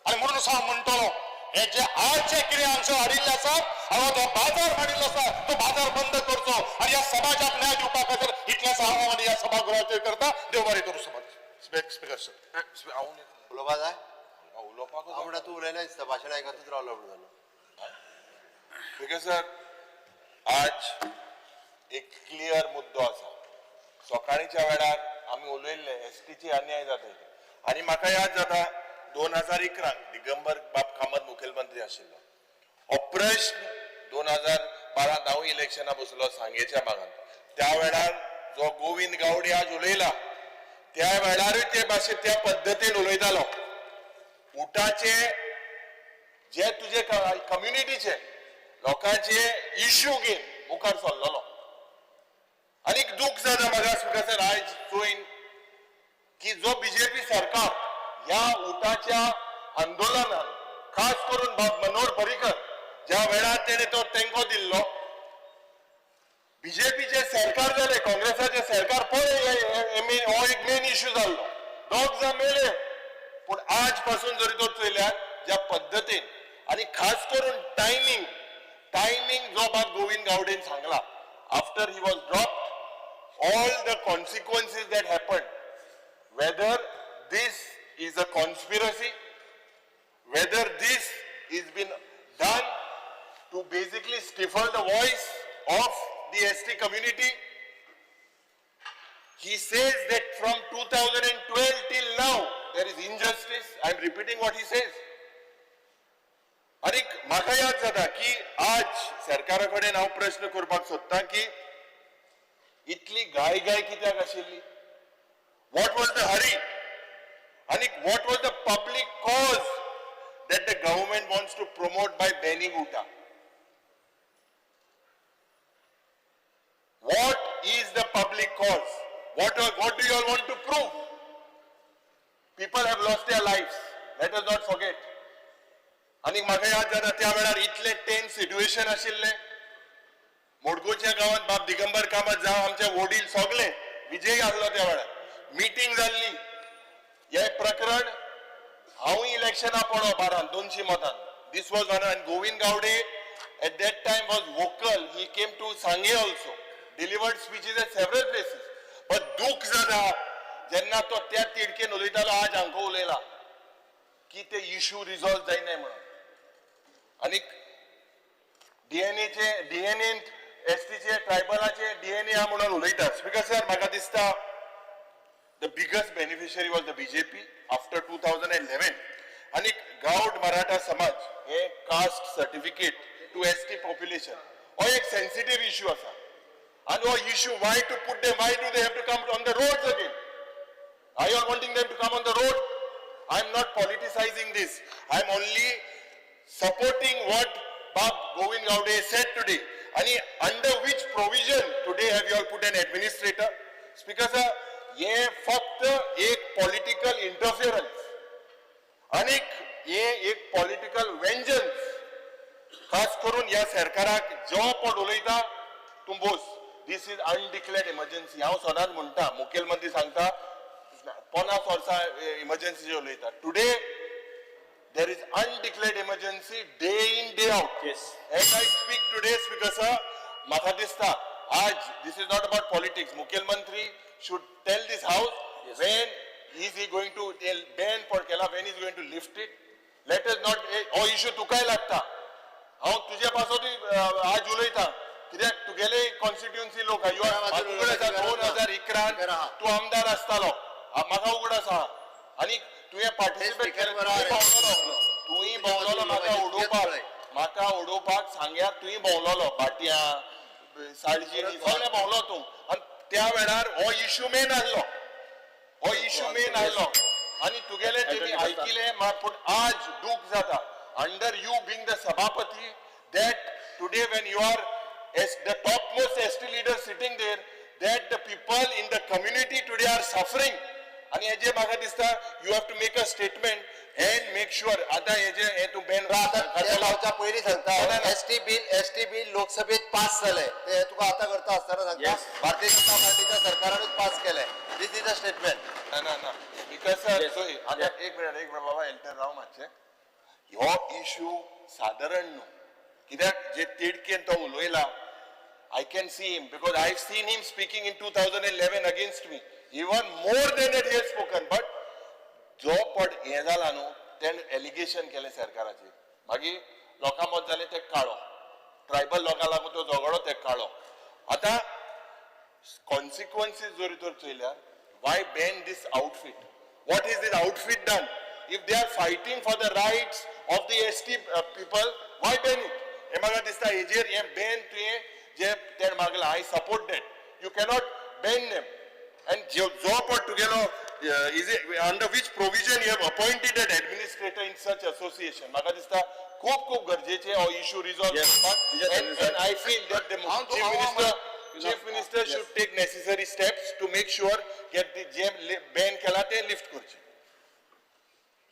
आणि म्हणून हांव म्हणटलो हे जे आज जे कितें हांगसर हाडिल्ले आसात, हांव तो बाजार हाडिल्लो आसा तो बाजार बंद करचो आणि ह्या समाजाक न्याय दिवपा खातीर इतलेंच हांव ह्या सभागृहाचेर करता. देव बरें करूं समाज. स्पीकर सर उलोवपा जाय? आवडा तूं उलयना दिसता, भाशण आयकतूच रावलो म्हणून. स्पीकर सर, आज एक क्लियर मुद्दो आसा. सकाळीच्या वेळार आमी उलयल्ले एसटीची अन्याय जाता आनी म्हाका याद जाता 2011 दिगंबर बाब कामत मुखेलमंत्री आशिल्लो. हो प्रश्न 2012 इलेक्शना बसलो सांगेच्या भागात. त्या वेळार जो गोविंद गावडे आज उलयला त्या वेळारूय ते भाशेन त्या पद्दतीन उलयतालो. उठाचे जे तुजे कम्युनिटीचे लोकांचे इश्यू घेवन मुखार सरलेलो. आनीक दूख जाता म्हाका स्पीकर सर आयज चोयन की जो बीजेपी सरकार ह्या उठाच्या आंदोलनान खास करून बाब मनोहर पर्रीकर ज्या वेळार तेणे तो तेंको दिल्लो, बीजेपीचे सरकार जाले, काँग्रेसाचे सरकार हो एक मेन इश्यू जाल्लो, दोग जाण मेळ्ळे. पूण आज पासून जरी तो चयल्यार ज्या पद्दतीन आणि खास करून टायमिंग जो बाब गोविंद गावडेन सांगला, after he was dropped, all the consequences that happened, whether this is a conspiracy, whether this is been done to basically stifle the voice of the ST community. He says that from 2012 till now there is injustice. I am repeating what he says. आणि म्हाका याद जाता की आज सरकारा कडेन हांव प्रश्न करपाक सोदतां की इतली घाय कित्याक आशिल्ली? What was the hurry? And what was the public cause that the government wants to promote by banning UTA? What is the public cause? What do you all want to prove? People have lost their lives. Let us not forget. आणि म्हाका याद जाता त्या वेळार इतले tense situation आशिल्ले. मोडगोच्या गांवांत बाब दिगंबर कामत जावं आमचे वडील सगळे विजय आसलो त्या वेळार मिटींग जाल्ली. हे प्रकरण हांव इलेक्शना पडो 200 मतान. This was one and Govind Gawde at that time was vocal. He came to Sanghe also, delivered speeches at several places. But dukh zada jenna to त्या तिडकेन उलयतालो आज हांको उलयला की ते इश्यू रिझॉल्व जायनाय म्हणून. आणि डीएनए एसटीचे ट्रायबलाचे डीएनए हा म्हणून उलयतात. स्पीकर सर म्हाका दिसता the biggest beneficiary was the BJP after 2011, आणि गावठ मराठा समाज हे caste certificate to ST population हो एक सेन्सिटिव्ह इश्यू असा and oh issue why to put them, why do they have to come on the roads again? Are you all wanting them to come on the road? I am not politicizing this. I am only supporting what Bab Govind Gaude said today. And under which provision today have you all put an administrator? Speaker sir, ye फक्त एक political interference. अनेक ये एक political vengeance. खास करून या सरकाराक जो पड उलयता तुंबोस. This is undeclared emergency. हांव सदांच म्हणटा मुखेलमंत्री सांगता 50 वर्सां emergency उलयता. Today there is undeclared emergency day in day out. Yes. As I speak today, Speaker sir, म्हाका दिसता आज this is not about politics. मुखेलमंत्री should tell this house when is he going to ban for केला, when is he going to lift it. Let us not हो issue तुकाय लागता. हांव तुजे पासोन आज उलयता. कित्याक तुगेले कॉन्स्टिट्युएन्सी लोक उगड आसा 2011 तूं आमदार आसतालो म्हाका उगड आसा आनी तुवें पार्टिसिपेट केलें तुवें भोंवलोलो म्हाका उडोवपाक सांग्यार तुवें भोंवलोलो भाटया साळजिणी सगळें भोंवलो तूं आनी त्या वेळार हो इश्यू मेन आयलो आनी तुगेले तेमी आयकिले पूण आज दूख जाता अंडर यू बीइंग द सभापती that today when you are as the topmost ST leader sitting there, that the people in the community today are suffering. And heje म्हाका दिसता you have to make a statement and make sure आता हेजे तू बेन लावच्या पयलीं सांगता ST bill लोकसभेत pass झालंय ते तुका आता करता असताना सांगता भारतीय जनता पार्टीच्या सरकारानच पास केलंय. दिस इज अ स्टेटमेंट. ना बिकॉज आता एक मिनिट बाबा एंटर राव मातशें हो इश्यू साधारण न्हू कित्याक जे तिडकेन तो उलयला I can see him because I've seen him speaking in 2011 against me. Even more than that he has spoken. But जो पड हे जाला न्हू तेण एलिगेशन केलें सरकाराचेर मागीर लोकां मत जालें ते काळो ट्रायबल लोकां लागून तो झगडो ते काळो. आतां कॉन्सिक्वन्सीस जर तर चयल्यार why ban this outfit? What is this outfit done? If they are fighting for the rights of the ST people, why ban it? हे म्हाका दिसता हेजेर हे ban तुवें जे तेण मागला I support that. You cannot ban them. And जो पट तुगेलो is it under which provision you have appointed an administrator in such association? म्हाका दिसता खूप गरजेचे हो issue resolve करपाक and I feel that the chief minister should take necessary steps to make sure that the जे ban केला ते lift करचे.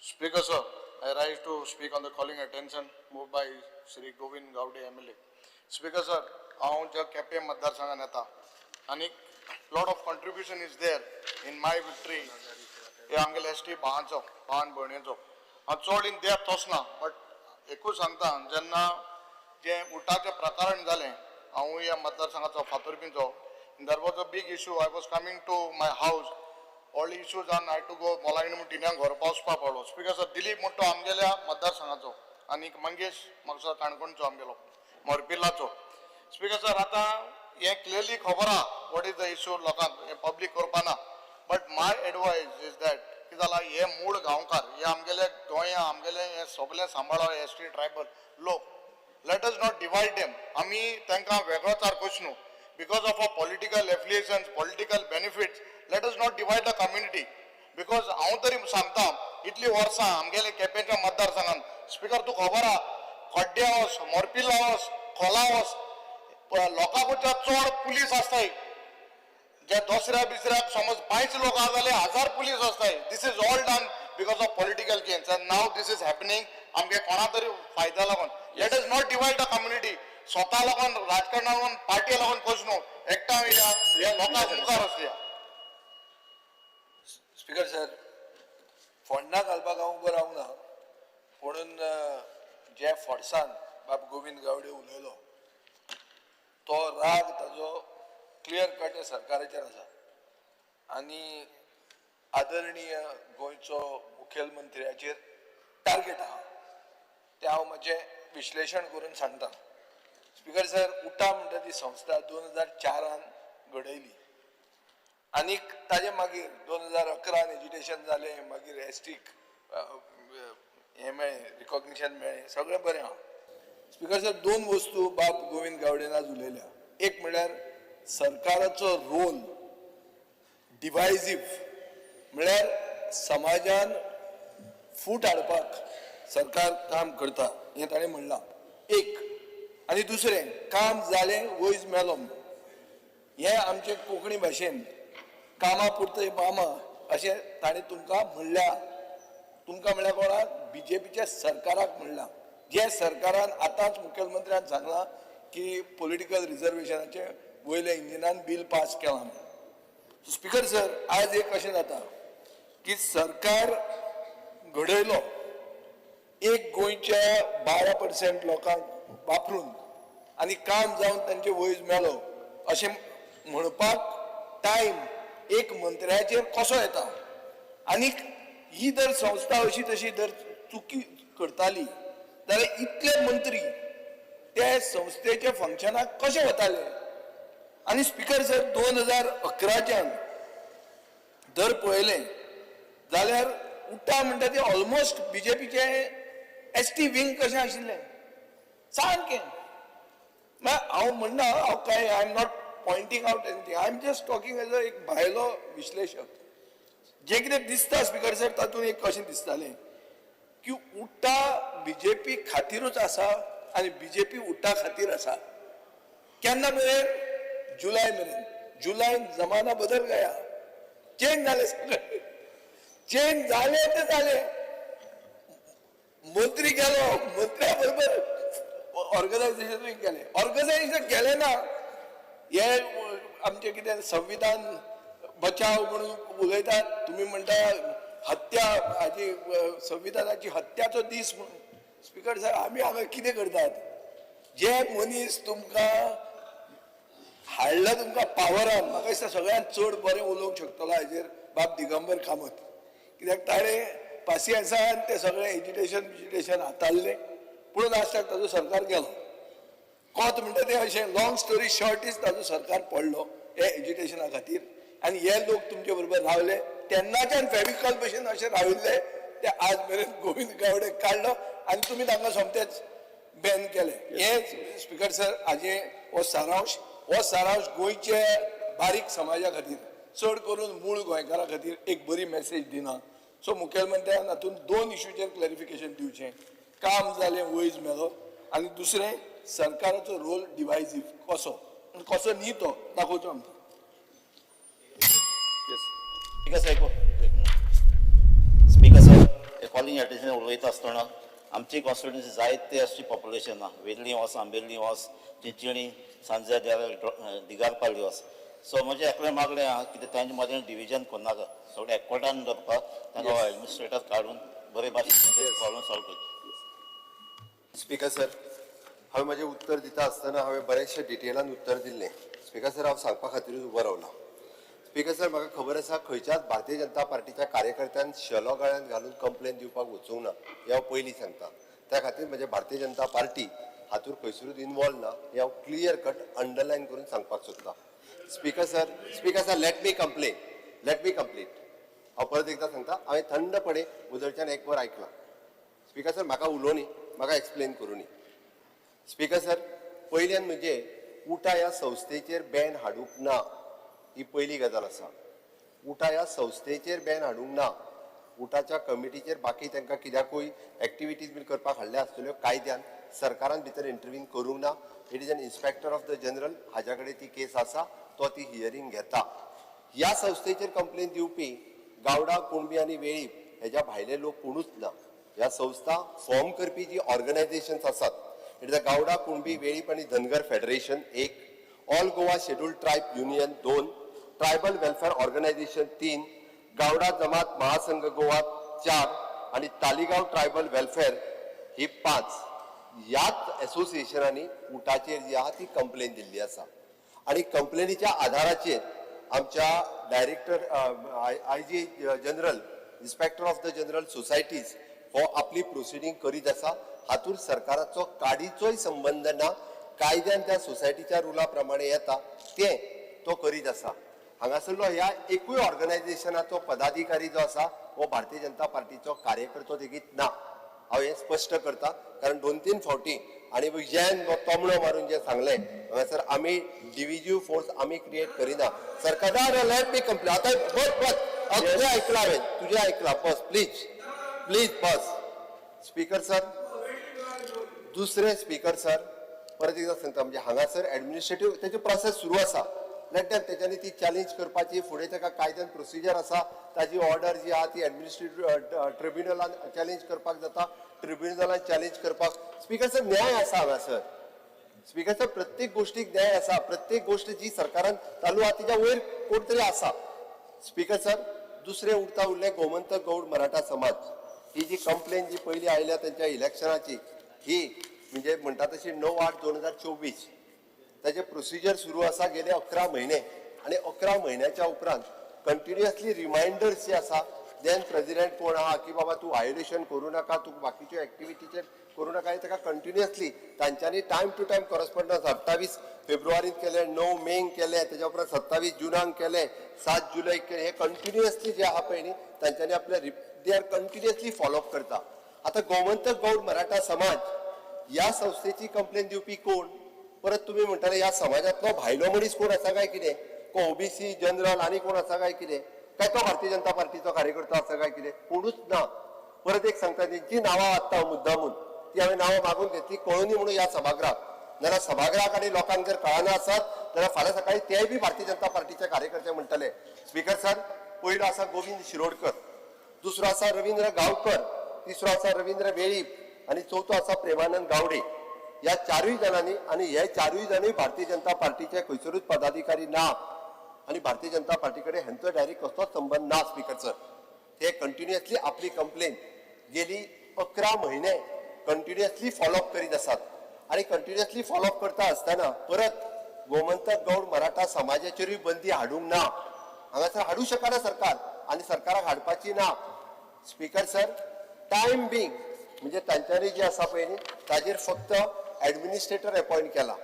Speaker sir, I rise to speak on the calling attention moved by Shri Govind Gaude MLA. Speaker sir, हांव ज्या केपें मतदारसंघान येता आनी lot of contribution is there in my victory. हे आमगेले एसटी भावान भयणीचो हांव चड इन डेप्थ वचना बट एकूच सांगता जेन्ना जे उठाचें प्रकरण जालें हांव ह्या मतदारसंघाचो फातोर्पीचो there was a big issue. I was coming to my house. All issues and I had to go मोलायन म्हणून टिन्याक घर पावसपा पडलो. स्पीकर सर दिलीप म्हणटा आमगेल्या मतदारसंघाचो आनी मंगेश म्हाका काणकोणचो आमगेलो मोरपिल्लाचो. स्पीकर सर आतां हे क्लियरली खबर आहा वॉट इज द इश्यू लोकांक हे पब्लीक करपाना but my advise is that की जाल्यार हे मूळ गांवकार हे आमगेले गोंया आमगेले हे सगळे सांबाळा एसटी ट्रायबल लोक let us not divide them. आमी तांकां वेगळोच आरकोच न्हू because of a political affiliations political benefits let us not divide the community because हांव तरी सांगता इतली वर्सां आमगेले केपेंच्या मतदारसंघान स्पीकर तूं खबर आहा खड्ड्या वच मोरपिल्ला वच खोला वच लोकांच्या चड पुलीस आसताय जे दुसऱ्या बिसऱ्याक समज 5 लोक आहा जाल्यार 1000 पुलीस आसताय. This is all done because of political gains and now this is happening आमगे कोणा तरी फायदा लागून. Let is not divide the community स्वता लागून राजकारणा लागून पार्टी लागून कोच न्हू एकठांय येया हे लोकांक मुखार आसया. स्पीकर सर फोंडा घालपाक हांव उबो रावंक ना म्हणून जे फोर्सान बाब गोविंद गावडे उलयलो तो राग ताजो क्लियर कट सरकाराचेर आसा आनी आदरणीय गोंयचो मुखेलमंत्र्याचेर टार्गेट आहा तें हांव मातशें विश्लेशण करून सांगता. स्पीकर सर उठा म्हणटा ती संस्था 2004 घडयली आनीक ताजे मागीर 2011 एज्युटेशन जालें मागीर एसटीक हे मेळ्ळें रिकॉग्निशन मेळ्ळें सगळें बरें आहा स्पिकर सर दोन वस्तू बाब गोविंद गावडेन आज उलयल्या एक म्हणल्यार सरकाराचो रोल डिवायझीव म्हळ्यार समाजान फूट हाडपाक सरकार काम करता हें ताणें म्हणलां एक आनी दुसरें काम जालें वयज मेलो हें आमचे कोंकणी भाशेन कामा पुरतें मामा अशें ताणें तुमकां म्हणल्या तुमकां म्हणल्यार कोणाक बीजेपीच्या सरकाराक म्हणलां जे सरकारान आतांच मुखेलमंत्र्यान सांगलां की पॉलिटिकल रिजर्वेशनाचे वयल्या इंजिनान बिल पास केलां स्पिकर सर आज एक अशें जाता की सरकार घडयलो एक गोंयच्या 12% लोकांक वापरून आनी काम जावन तांचे वयज मेलो अशें म्हणपाक टायम एक मंत्र्याचेर कसो येता आनीक ही जर संस्था अशी तशी जर चुकी करताली जाल्यार इतले मंत्री त्या संस्थेच्या फंक्शनाक कशे वताले आनी स्पिकर सर 2011च्यान जर पळयलें जाल्यार उट्टा म्हणटा ते ऑलमोस्ट बीजेपीचे एसटी विंग कशें आशिल्लें सारकें हांव म्हणना हांव काय I am not pointing out anything I am just talking as एक भायलो विश्लेशक जे कितें दिसता स्पिकर सर तातूंत एक कशें दिसतालें की उट्टा बीजेपी खातीरूच आसा आनी बीजेपी उट्टा खातीर आसा केन्ना मेरेन जुलय मेरेन जुलयान जमाना बदल गया चेंज जाले सगळे चेंज जाले ते जाले मंत्री गेलो मंत्र्या बरोबर ऑर्गनायझेशन गेले ऑर्गनायझेशन गेले ना हे आमचे कितें संविधान बचाव म्हणून उलयतात तुमी म्हणटा हत्या हाजी संविधानाची हत्याचो दीस म्हणून स्पिकर सर आमी हांगा कितें करतात जे मनीस तुमकां हाडला तुमकां पावरान म्हाका दिसता सगळ्यांत चड बरें उलोवंक शकतलो हाजेर बाब दिगंबर कामत कित्याक ताणें पासियेंसान ते सगळें एजिटेशन हाताळ्ळें पूण लास्टाक ताजो सरकार गेलो कोत म्हणटा तें अशें लॉंग स्टोरी शॉर्ट इज ताजो सरकार पडलो हे एजिटेशना खातीर आनी हे लोक तुमचे बरोबर रावले तेन्नाच्यान फॅविकॉल भशेन अशें राविल्ले ते आज मेरेन गोविंद गावडे काडलो आनी तुमी तांकां सोमतेच बॅन केले हे स्पिकर सर हाजे हो सारांश गोंयचे बारीक समाजा खातीर चड करून मूळ गोंयकारां खातीर एक बरी मेसेज दिना सो मुखेलमंत्र्यान हातूंत दोन इश्यूचेर क्लॅरिफिकेशन दिवचें काम जालें वयज मेलो आनी दुसरें सरकाराचो रोल डिवायझीव कसो न्ही तो दाखोवचो आमकां स्पीकर सर कॉलिंग एटेन्शन उलयता आसतना आमची कॉन्स्टिट्युएन्सी जायते अशी पॉप्युलेशन आहा वेर्ली वॉस आंबेली वॉस चिंचणी सांजे दिगारपाली वॉस सो म्हजें एकलें मागणें आहा कितें तांचे मदें डिविजन करनाका सगळें एकवटान दवरपाक तांकां एडमिनिस्ट्रेटर काडून बरे भाशेन प्रॉब्लम सॉल्व करचे स्पीकर सर हांवें म्हजें उत्तर दिता आसतना हांवें बरेचशें डिटेलान उत्तर दिल्लें स्पीकर सर हांव सांगपा खातीरूच उबो रावला स्पीकर सर म्हाका खबर आसा खंयच्याच भारतीय जनता पार्टीच्या कार्यकर्त्यान शेलो गळ्यांत घालून कंप्लेन दिवपाक वचूंक ना हें हांव पयलीं सांगता त्या खातीर म्हजे भारतीय जनता पार्टी हातूंत खंयसरूच इनवॉल्व ना हें हांव क्लियर कट अंडरलायन करून सांगपाक सोदतां speaker sir let me complete हांव परत एकदां सांगता हांवें थंडपणे उजळच्यान एक वर आयकलां स्पीकर सर म्हाका उलोवनी म्हाका एक्सप्लेन करूनी स्पीकर सर पयल्यान म्हणजे उटा ह्या संस्थेचेर बॅन हाडूंक ना ही पहिली गजाल आसा उटा ह्या संस्थेचेर बॅन हाडूंक ना उटाच्या कमिटीचेर बाकी तांकां कित्याकूय एक्टिविटीज बीन करपाक हाडल्या आसतल्यो कायद्यान सरकारान भितर इंटरव्हीन करूंक ना it is an inspector of the general हाज्या कडेन ती केस आसा तो ती हियरींग घेता ह्या संस्थेचेर कंप्लेन दिवपी गावडा कुणबी आनी वेळीप हेज्या भायले लोक कोणूच ना ह्या संस्था फॉर्म करपी जी ऑर्गनायझेशन्स आसात it is a Gawda Kunbi Velip आनी धनगर फेडरेशन एक all Goa scheduled tribe union 2 tribal welfare organisation 3 Gawda जमात महासंघ गोवा 4 आणि तालिगांव ट्रायबल वेलफेअर ही 5 ह्याच एसोसिएशनांनी उटाचेर जी आहा ती कंप्लेन दिल्ली आसा आणि कंप्लेनीच्या आधाराचेर आमच्या director IG general inspector of the general societies हो आपली प्रोसिडींग करीत आसा हातूंत सरकाराचो काडीचोय संबंध ना कायद्यान त्या सोसायटीच्या रुला प्रमाणे येता ते तो करीत आसा हांगासरलो ह्या एकूय ऑर्गनायझेशनाचो पदाधिकारी जो आसा हो भारतीय जनता पार्टीचो कार्यकर्तो लेगीत ना हांव हें स्पश्ट करता कारण 2-3 फावटी आणि विजयान तोमणो मारून जे सांगले हांगासर आमी डिव्हिजिव्ह फोर्स आमी क्रिएट करिना सरकार लेट मी कंप्लेन आतां बस तुजें आयकलां हांवें तुजें आयकलां बस प्लीज बस स्पीकर सर दुसरे स्पीकर सर परत एकदा सांगता म्हणजे हांगासर एडमिनिस्ट्रेटिव्ह तेची प्रोसेस सुरू आसा लेट देम तेच्यांनी ती चॅलेंज करपाची फुडें ताका कायद्यान प्रोसिजर आसा ताजी ऑर्डर जी आहा ती एडमिनिस्ट्रेटिव्ह ट्रिब्युनलान चॅलेंज करपाक जाता ट्रिब्युनलान चॅलेंज करपाक स्पीकर सर न्याय आसा हांगासर स्पीकर सर प्रत्येक गोष्टीक न्याय आसा प्रत्येक गोष्ट जी सरकारान चालू आहा तिच्या वयर कोण तरी आसा स्पीकर सर दुसरें उरलें गोमंतक गौड मराठा समाज ही जी कंप्लेन जी पयली आयल्या त्यांच्या इलेक्शनाची ही म्हणजे म्हणटा तशी 9/8/2024 ताचे प्रोसिजर सुरू आसा गेले 11 महिने आणि 11 महिन्याच्या उपरांत कंटिन्युअसली रिमाइंडर्स जे आसा देन प्रेसिडेंट कोण आहा की बाबा तूं व्हायोलेशन करूं नाका तूं बाकीच्यो एक्टिविटीचेर करूं नाका हे ताका कंटिन्युअसली तांच्यांनी टायम टू टायम करस्पॉन्डन्स 28 फेब्रुवारींत केले 9 मेक केले त्याच्या उपरांत 27 जुनाक केले 7 जुलैक केले हे कंटिन्युअसली जे आहा पळय न्ही तांच्यांनी आपले दे आर कंटिन्युअसली फॉलोअप करता आता गोमंतक गौड मराठा समाज या संस्थेची कंप्लेन दिवपी कोण परत तुम्ही म्हणटाले ह्या समाजातलो भायलो मनीस कोण आसा काय कितें को ओबीसी जनरल आनी कोण आसा काय कितें काय तो भारतीय जनता पार्टीचो कार्यकर्तो आसा काय कितें कोणूच ना परत एक सांगता तेंची नांवां वाचता मुद्दामून ती हांवें नांवां मागून घेतली कळुनी म्हणून ह्या सभागृहाक नाल्यार सभागृहाक आनी लोकांक जर कळना आसत जाल्यार फाल्यां सकाळी तेय बी भारतीय जनता पार्टीचे कार्यकर्ते म्हणटले स्पीकर सर पयलो आसा गोविंद शिरोडकर दुसरो आसा रवींद्र गांवकर तिसरो आसा रवींद्र वेळीप आणि चौथो आसा प्रेमानंद गावडे या चारूय जाणांनी आणि हे चारूय जाणूय भारतीय जनता पार्टीचे खंयसरूच पदाधिकारी ना आणि भारतीय जनता पार्टी कडेन हेंचो डायरेक्ट कसलोच संबंध ना स्पीकर सर ते कंटिन्युअसली आपली कंप्लेन गेली 11 महिने कंटिन्युअसली फॉलोअप करीत आसात आणि कंटिन्युअसली फॉलोअप करता आसतना परत गोमंतक गौड मराठा समाजाचेरूय बंदी हाडूंक ना हांगासर हाडूं शकना सरकार आणि सरकाराक हाडपाची ना स्पीकर सर टायम बींग म्हणजे तांच्यांनी जे आसा पळय न्ही ताजेर फक्त एडमिनिस्ट्रेटर अपॉइंट केला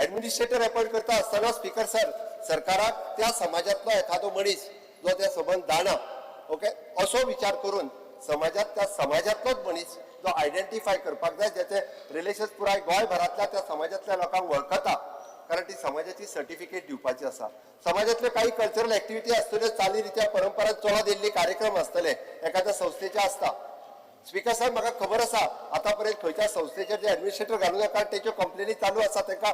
एडमिनिस्ट्रेटर अपॉइंट करता आसतना स्पीकर सर सरकाराक त्या समाजातलो एखादो मनीस जो त्या संबंध जाणा ओके असो विचार करून समाजात त्या समाजातलोच मनीस जो आयडेंटिफाय करपाक जाय ज्याचे रिलेशन्स पुराय गोंयभरांतल्या त्या समाजातल्या लोकांक वळखता कारण ती समाजाची सर्टिफिकेट दिवपाची आसा समाजातल्यो काही कल्चरल एक्टिविटी आसतल्यो चालीरित्या परंपरा चलत येयल्ले कार्यक्रम आसतले एखाद्या संस्थेचे आसता स्पीकर साहेब म्हाका खबर आसा आतापर्यंत खंयच्या संस्थेचेर जे एडमिनिस्ट्रेटर घालूं नाका तेच्यो कंप्लेनी चालू आसा तांकां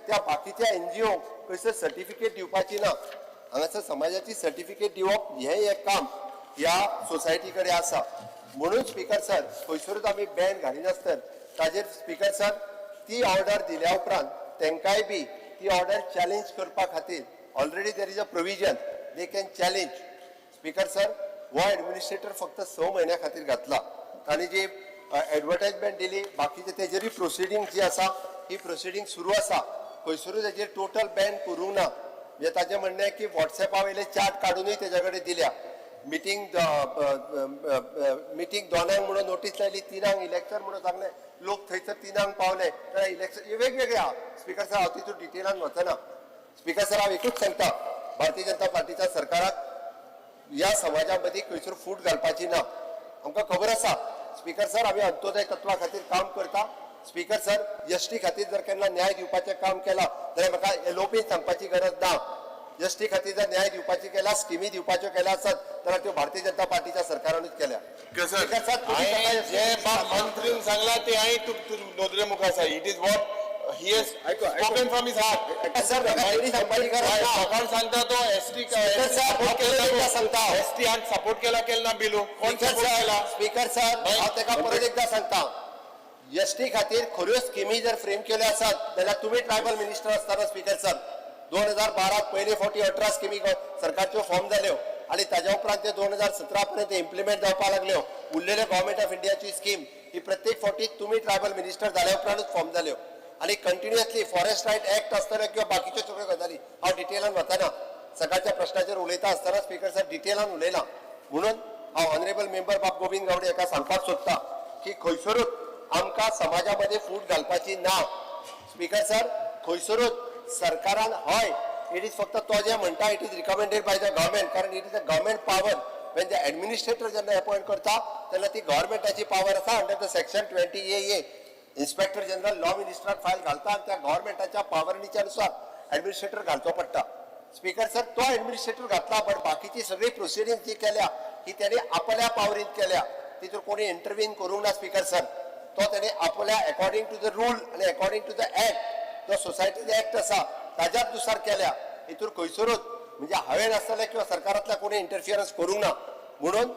त्या बाकीच्या एनजीओ खंयसर सर्टिफिकेट दिवपाची ना हांगासर समाजाची सर्टिफिकेट दिवप हें एक काम ह्या सोसायटी कडेन आसा म्हणून स्पीकर सर खंयसरूच आमी बॅन घालिनासतना ताजेर स्पीकर सर ती ऑर्डर दिल्या उपरांत तांकांय बी ती ऑर्डर चॅलेंज करपा खातीर already there is a provision they can challenge speaker sir हो एडमिनिस्ट्रेटर फक्त 6 महिन्या खातीर घातला तांणी जी एडवर्टायजमेंट दिली बाकीचे तेजेरूय प्रोसिडींग जी आसा ही प्रोसिडींग सुरू आसा खंयसरूच हेजेर टोटल बॅन करूंक ना म्हणजे ताजें म्हणणें आहे की व्हॉट्सॅपा वयले चार्ट काडूनय तेजे कडेन दिल्या मिटींग दोनांक म्हणून नोटीस लायली 3 इलेक्शन म्हणून सांगलें लोक थंयसर 3 पावले जाल्यार इलेक्शन वेगवेगळे आहा स्पीकर सर हांव तितून डिटेलान वचना स्पीकर सर हांव एकूच सांगता भारतीय जनता पार्टीच्या सरकाराक या समाजामध्ये खंयसर फूट घालपाची ना आमकां खबर आसा स्पीकर सर आमी अंत्योदय तत्वा खातीर काम करता स्पीकर सर एसटी खातीर जर केन्ना न्याय दिवपाचें काम केलां जाल्यार म्हाका एलोपी सांगपाची गरज ना एसटी खातीर जर न्याय दिवपाची केला स्किमी दिवपाच्यो केल्या आसत जाल्यार त्यो भारतीय जनता पार्टीच्या सरकारानूच केल्या स्पीकर सर तुम्ही जे मंत्रीन सांगला ते हांवें नोंदले मुखार आसा it is what he has spoken from his heart sir सांगपाची गरज ना सकाळ सांगता तो एसटी एसटी आणि सपोर्ट केला बिलू कोण सपोर्ट केला स्पीकर सर हांव ताका परत एकदा सांगता एसटी खातीर खऱ्यो स्किमी जर फ्रेम केल्यो आसात जाल्यार तुमी ट्रायबल मिनिस्टर आसतना स्पीकर सर 2012 पयले फावटी 18 स्किमी सरकारच्यो फॉर्म जाल्यो आणि ताज्या उपरांत ते 2017 पर्यंत इम्प्लिमेंट जावपाक लागल्यो उरलेल्यो गव्हर्नमेंट ऑफ इंडियाची स्कीम ही प्रत्येक फावटी तुमी ट्रायबल मिनिस्टर जाल्या उपरांतूच फॉर्म जाल्यो आणि कंटिन्युअसली फॉरेस्ट रायट ऍक्ट आसतलो किंवा बाकीच्यो सगळ्यो गजाली हांव डिटेलान वचना सकाळच्या प्रश्नाचेर उलयता आसतना स्पीकर सर डिटेलान उलयला म्हणून हांव ऑनरेबल मेंबर बाब गोविंद गावडे हाका सांगपाक सोदता की खंयसरूच आमकां समाजामध्ये फूट घालपाची ना स्पीकर सर खंयसरूच सरकारान हय इट इज फक्त तो जे म्हणटा it is recommended by the government कारण it is a government power when the administrator जेन्ना अपॉइंट करता तेन्ना ती गव्हर्नमेंटाची पावर आसा under the section 20A. Inspector general law मिनिस्टराक फायल घालता आनी त्या गव्हर्नमेंटाच्या पावरणीच्या अनुसार ऍडमिनिस्ट्रेटर घालचो पडटा. स्पीकर सर, तो ऍडमिनिस्ट्रेटर घातला, बट बाकीची सगळी प्रोसिडींग जी केल्या ही त्याने आपल्या पावरींत केल्या. तितून कोणी इंटरव्हीन करूंक ना. स्पीकर सर, तो त्याने आपल्या अकॉर्डिंग टू द रूल आणि अकॉर्डिंग टू द ऍक्ट, जो सोसायटीचो ऍक्ट आसा ताज्याच नुसार केल्या. हितून खंयसरूच म्हणजे हांवें नासतले किंवा सरकारांतल्या कोणी इंटरफियरन्स करूंक ना. म्हणून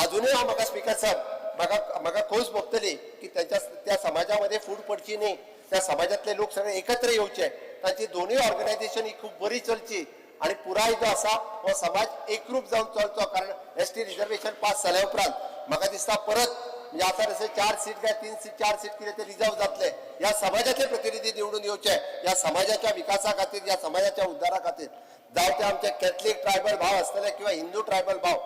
अजूनही हांव म्हाका स्पीकर सर म्हाका खोस भोगतली की त्या समाजामध्ये फूट पडची न्ही. त्या समाजातले लोक सगळे एकत्र येवचे, तांची दोनूय ऑर्गनायझेशन ही खूप बरी चलची आणि पुराय जो आसा हो समाज एकरूप जावन चलचो. कारण एसटी रिजर्वेशन पास जाल्या उपरांत म्हाका दिसता परत म्हणजे आता जसे 4 सीट काय 3 सीट 4 सीट कितें ते रिजर्व जातले. ह्या समाजाचे प्रतिनिधी निवडून येवचे, या समाजाच्या विकासा खातीर, या समाजाच्या उद्धारा खातीर. जावं ते आमचे कॅथलीक ट्रायबल भाव आसतले किंवा हिंदू ट्रायबल भाव,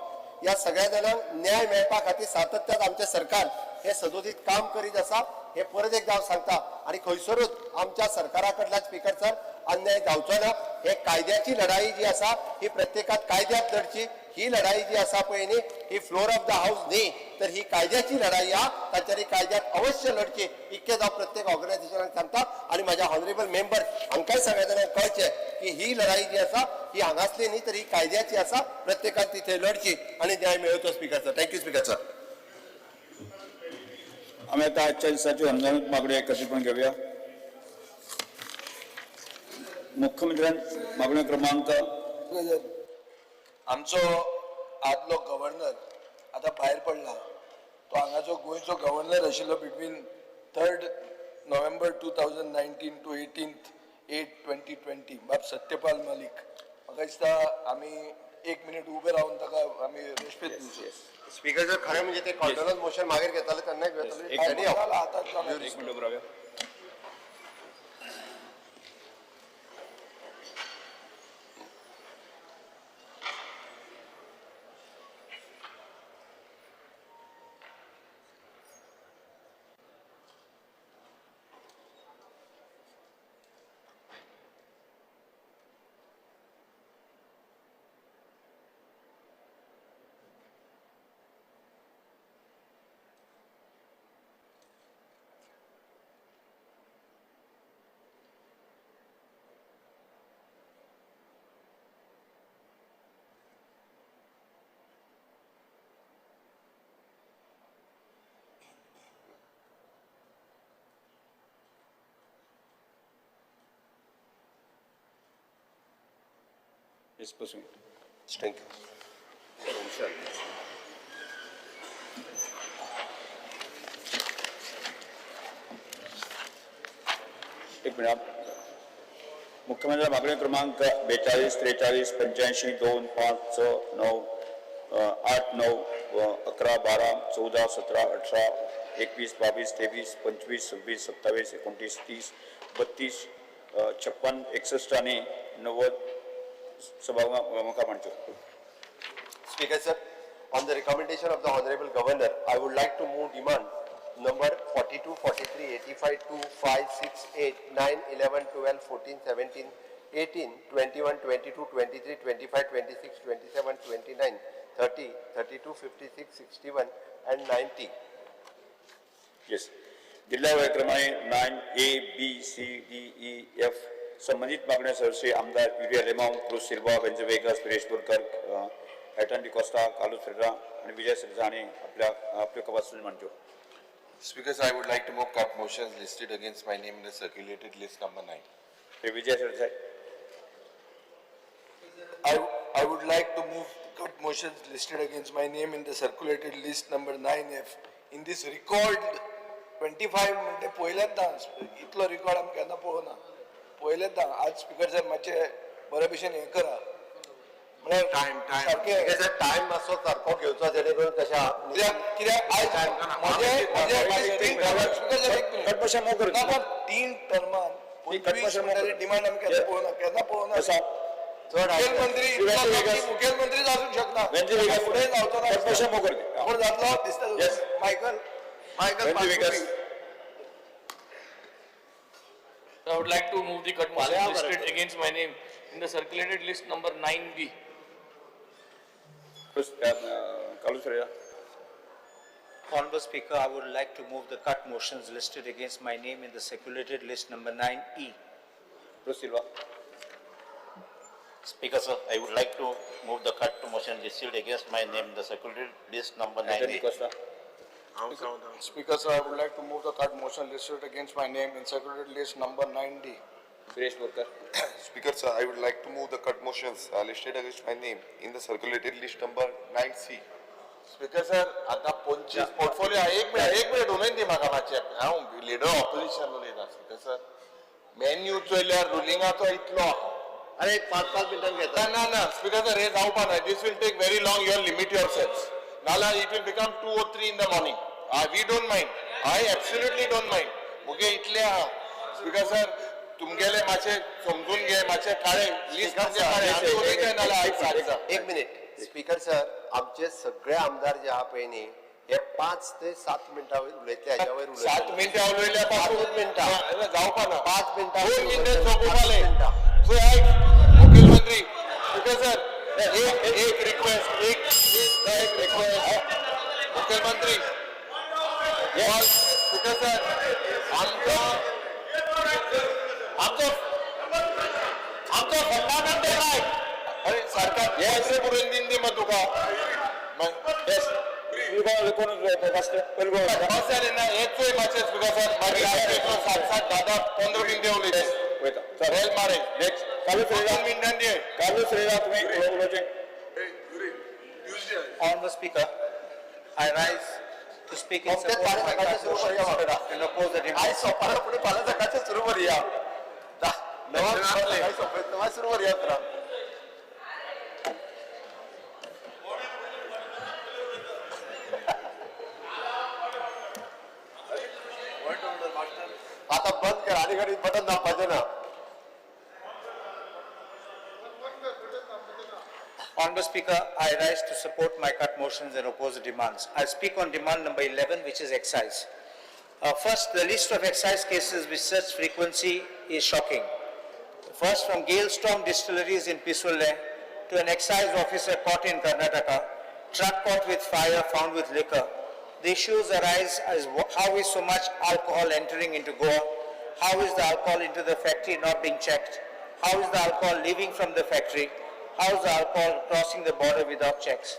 या सगळ्या जाणांक न्याय मेळपा खातीर सातत्यान आमचे सरकार हे सदोदीत काम करीत आसा. हे परत एकदा हांव सांगता. आणि खंयसरूच आमच्या सरकारा कडल्यान स्पीकर सर अन्याय जावचो ना. हे कायद्याची लढाई जी आसा ही प्रत्येकात कायद्यात लढची. ही लढाई जी आसा पळय न्ही, ही फ्लोर ऑफ द हाऊस न्ही, तर ही कायद्याची लढाई हा. तांच्यानी कायद्यात अवश्य लढची. इतकेच हांव प्रत्येक ऑर्गनायझेशनाक सांगता. आणि माझ्या ऑनरेबल मेंबर हांकांय सगळ्या जाणांक कळचे की ही लढाई जी आसा ही हांगासली न्ही, तर ही कायद्याची आसा. प्रत्येकान तिथे लढची आणि न्याय मेळवचो. Speaker sir, thank you speaker sir. आम्ही आता आजच्या दिवसाची अनुदानित मागणी एकत्रितपणे घेऊया. मुख्यमंत्र्यांनी मागणी क्रमांक आमचो आदलो गव्हर्नर आता भायर पडला. तो हांगाचो गोंयचो गव्हर्नर आशिल्लो between 3rd November 2019 to 18th 8/2020 बाब सत्यपाल मलिक. म्हाका दिसता आमी 1 मिनिट उबे रावन ताका आमी रेस्पेद दिवचे. स्पीकर सर, खरें म्हणजे ते कॉन्डोलन्स मोशन मागीर घेताले तेन्ना घेताले. आतां एक मिनिट उभं राहूया. Yes, proceed. Thank you. एक मिनिट. मुख्यमंत्री मागणी क्रमांक 42 43 85 2 5 6 9 8 9 11 12 14 17 18 21 22 23 25 26 27 29 30 32 56 61 आणि 90 सभागृहात मांडतो. Speaker sir, on the recommendation of the Honorable Governor, I would like to move demand number 42, 43, 85, 2, 5, 6, 8, 9, 11, 12, 14, 17, 18, 21, 22, 23, 25, 26, 27, 29, 30, 32, 56, 61 and 90. Yes. जिल्हा वयक्रमाने 9A, B, C, D, E, F संबंधित मागण्या सर्वस्वी आमदार विविया लेमाऊ, क्रूस सिल्वा, बेंजो वेगा, सुरेश बोरकर, हैटन डिकोस्टा, कालू फ्रेडा आणि विजय सिरजाने आपल्या कवासून मांडतो. Speakers, I would like to move cut motions listed against my name in the circulated list number 9. ते विजय सिरजाय. I would like to move cut motions listed against my name in the circulated list number 9F. In this record 25 म्हणजे पहिल्यांदा इतलो record आमी केन्ना पळोवना. पहिल्यांदा आज speaker sir मातशे बरे भशेन हें करा. Time. Speaker sir, time मातसो सारको घेवचो जेणे करून तशा कित्याक आयज कट मोशन मूव करू. 3 टर्मान 25 डिमांड आमी केन्ना पळोवना. मुखेलमंत्रीच आसूंक शकना. फुडें जावचो ना. कट मोशन मूव करते. कोण जातलो दिसता. Michael I would like to move the cut motion listed against my name in the circulated list number 9B. Carlos Ferreira. Honorable Speaker, I would like to move the cut motions listed against my name in the circulated list number 9E. Bruce Silva. Speaker, sir, I would like to move the cut to motion received against my name in the circulated list number Anthony 9A. Costa. Speaker, sir, I would like to move the cut motion listed against my name in circulated list number 9D. Suresh Borkar. Speaker, sir, I would like to move the cut motions listed against my name in the circulated list number 9C. Speaker sir आता 25 portfolio एक minute उलोवन दी म्हाका मातशें हांव leader opposition उलयतां speaker sir main use चोयल्यार रुलिंगाचो इतलो आहा अरे 5 मिनिटांनी घेता ना ना स्पीकर सर हे जावपा ना this will take very long you limit yourselves नाल्यार इट विल बिकम 2 or 3 in the morning we don't mind I absolutely don't mind okay इतले आहा स्पीकर सर तुमगेले मातशें समजून घे मातशें काळे लिस्ट म्हणजे काळे आमी उलयताय नाल्यार आयकता एक मिनिट स्पीकर सर आमचे सगळे आमदार जे आहा पळय न्ही हे 5 ते 7 मिनिटां उलयतले हाज्या वयर 7 मिनिटां उलयल्या पासून 5 मिनिटां जावपा ना 5 मिनिटां 2 मिनिटां 5 झोपपाले मिनिटां सो ऐक मुख्यमंत्री स्पीकर सर एक रिक्वेस्ट एक रिक्वेस्ट मुख्यमंत्री स्पीकर सर आमचो फंडामेंटल रायट अरे सरकार हे पुरून दिन दी मग तुका Yes. You go first. We'll go. Sir हेच चोय मातशें स्पीकर सर मागीर 7 10 15 मिनिटां उलयता Wait. Sir. रेल मारे Next. Carlos 2 Ferreira. मिनिटां दे Carlos Ferreira, तुम्ही उलोवचे. Honorable Speaker, I rise to speak in फक्त support of my पाच cut सकाळचे सुरू करूया motions वाकडा and oppose the I demands. Sopara पुढे 5 सकाळचे सुरू करूया 9 सकाळी सोपारा सुरू करूया तर आता बंद कर आणि घडी बटन दाबायचं ना Honorable Speaker, I rise to support my cut motions and oppose the demands. I speak on demand number 11, which is excise. First, the list of excise cases with such frequency is shocking. First, from Galestorm Distilleries in Pisulle to an excise officer caught in Karnataka, truck caught with fire found with liquor. The issues arise as how is so much alcohol entering into Goa? How is the alcohol into the factory not being checked? How is the alcohol leaving from the factory? How is the alcohol crossing the border without checks?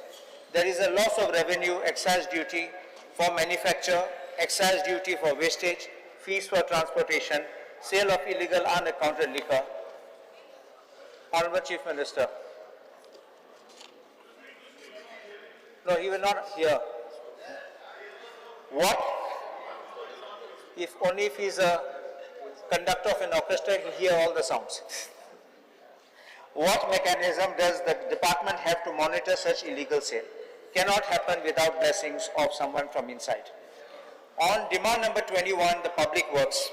There is a loss of revenue, excise duty for manufacture, excise duty for wastage, fees for transportation, sale of illegal unaccounted liquor. Honorable Chief Minister. No, he will not hear. What? If only if he is a conductor of an orchestra, he will hear all the sounds. What mechanism does the department have to monitor such illegal sale? Cannot happen without blessings of someone from inside. On demand number 21, the public works.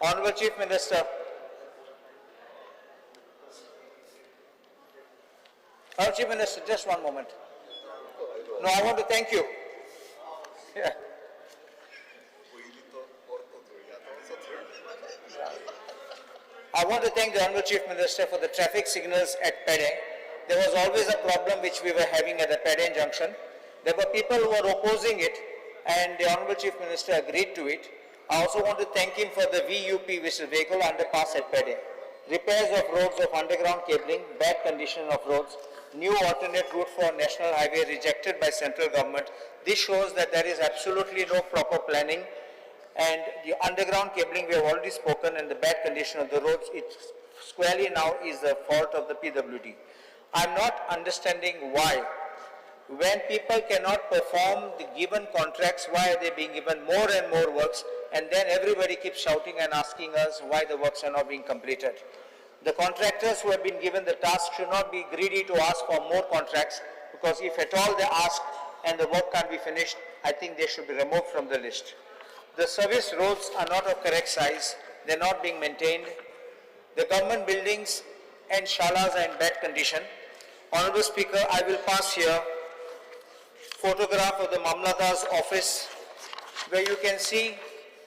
Honorable Chief Minister. Honorable Chief Minister, just one moment. No, I want to thank you. Yeah. I want to thank the Honorable Chief Minister for the traffic signals at Pede. There was always a problem which we were having at the Pede junction. There were people who were opposing it and the Honorable Chief Minister agreed to it. I also want to thank him for the VUP, which is vehicle underpass at Pede. Repairs of roads of underground cabling, bad condition of roads, new alternate route for national highway rejected by central government. This shows that there is absolutely no proper planning. And the underground cabling, we have already spoken, and the bad condition of the roads, it squarely now is the fault of the PWD. I'm not understanding why, when people cannot perform the given contracts, why are they being given more and more works, and then everybody keeps shouting and asking us why the works are not being completed. The contractors who have been given the task should not be greedy to ask for more contracts, because if at all they ask and the work can't be finished, I think they should be removed from the list. The service roads are not of correct size, they're not being maintained. The government buildings and shalas are in bad condition. Honorable Speaker, I will pass here photograph of the Mamlada's office where you can see,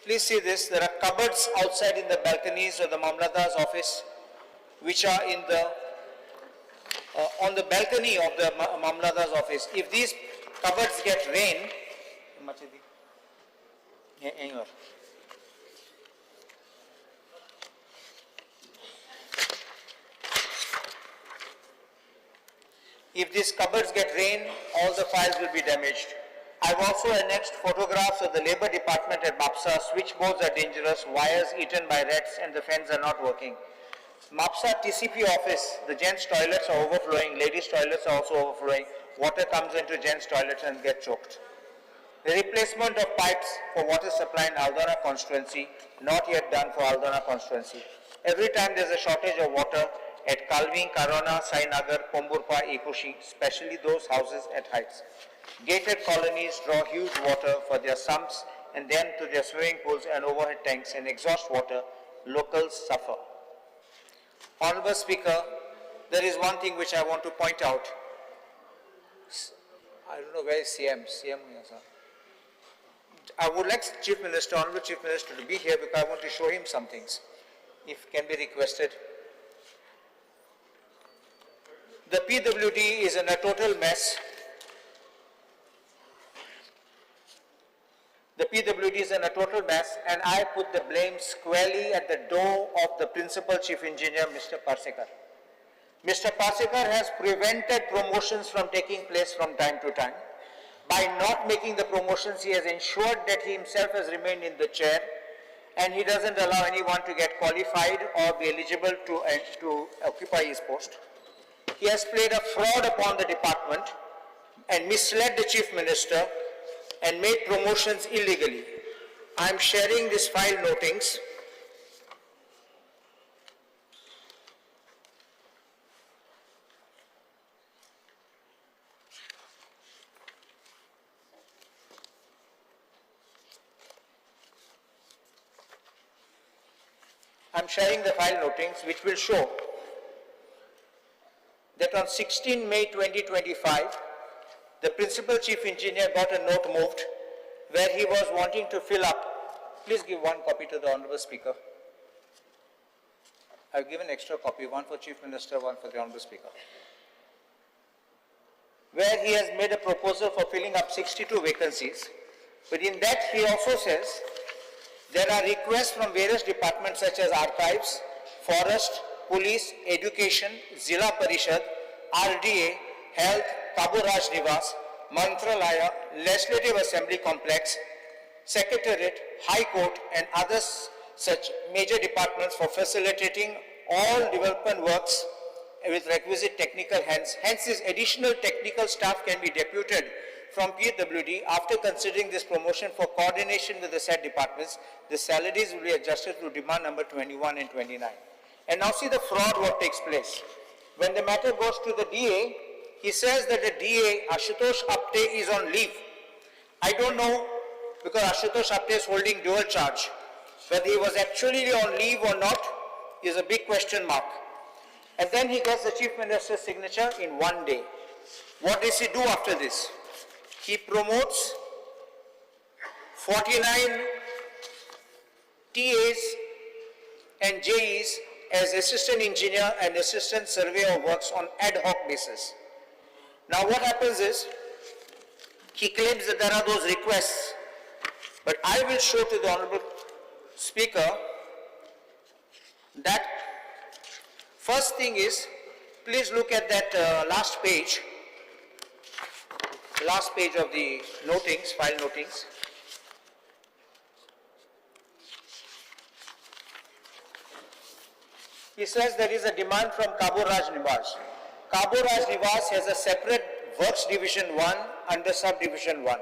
please see this, there are cupboards outside in the balconies of the Mamlada's office which are in the on the balcony of the Mamladar's office, if these cupboards get rain, if these cupboards get rain, all the files will be damaged. I've also annexed photographs of the labor department at MAPSA. Switchboards are dangerous, wires eaten by rats, and the fans are not working. MAPSA TCP office, the gents' toilets are overflowing, ladies' toilets are also overflowing. Water comes into gents' toilets and get choked. The replacement of pipes for water supply in Aldana constituency, not yet done for Aldana constituency. Every time there's a shortage of water at Kalving, Karona, Sainagar, Pomburpa, Ekushi, especially those houses at heights. Gated colonies draw huge water for their sumps and then to their swimming pools and overhead tanks and exhaust water. Locals suffer. Honorable Speaker, there is one thing which I want to point out. I don't know where is CM. I would like Chief Minister, Honorable Chief Minister to be here because I want to show him some things, if can be requested. The PWD is in a total mess. The PWD is in a total mess, and I put the blame squarely at the door of the Principal Chief Engineer, Mr. Parsekar. Mr. Parsekar has prevented promotions from taking place from time to time. By not making the promotions, he has ensured that he himself has remained in the chair, and he doesn't allow anyone to get qualified or be eligible to occupy his post. He has played a fraud upon the department and misled the Chief Minister and made promotions illegally. I am sharing this file notings. I am sharing the file notings which will show that on 16 May 2025, the Principal Chief Engineer got a note moved where he was wanting to fill up. Please give one copy to the Honorable Speaker. I've given extra copy, one for Chief Minister, one for the Honorable Speaker. Where he has made a proposal for filling up 62 vacancies, but in that he also says there are requests from various departments such as Archives, Forest, Police, Education, Zilla Parishad, RDA, Health, Kabu Raj Nivas, Mantralaya, Legislative Assembly Complex, Secretariat, High Court and others such major departments for facilitating all development works with requisite technical hands. Hence, this additional technical staff can be deputed from PWD after considering this promotion for coordination with the said departments. The salaries will be adjusted to demand number 21 and 29. And now see the fraud what takes place. When the matter goes to the DA, he says that the DA, Ashutosh Apte, is on leave. I don't know, because Ashutosh Apte is holding dual charge. Whether he was actually on leave or not is a big question mark. And then he gets the Chief Minister's signature in one day. What does he do after this? He promotes 49 TAs and JEs as assistant engineer and assistant surveyor of works on ad hoc basis. Now what happens is, he claims that there are those requests, but I will show to the Honorable Speaker that first thing is, please look at that last page of the notings, file notings. He says there is a demand from Kabu Raj Nivas. Kabu Raj Nivas has a separate Works Division 1 under Subdivision 1.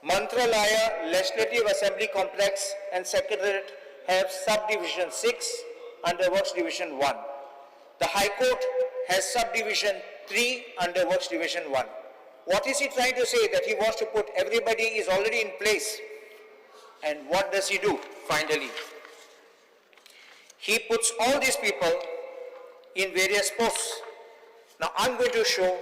Mantralaya, Legislative Assembly Complex and Secretariat have Subdivision 6 under Works Division 1. The High Court has Subdivision 3 under Works Division 1. What is he trying to say? That he wants to put everybody is already in place. And what does he do finally? He puts all these people in various posts. Now I'm going to show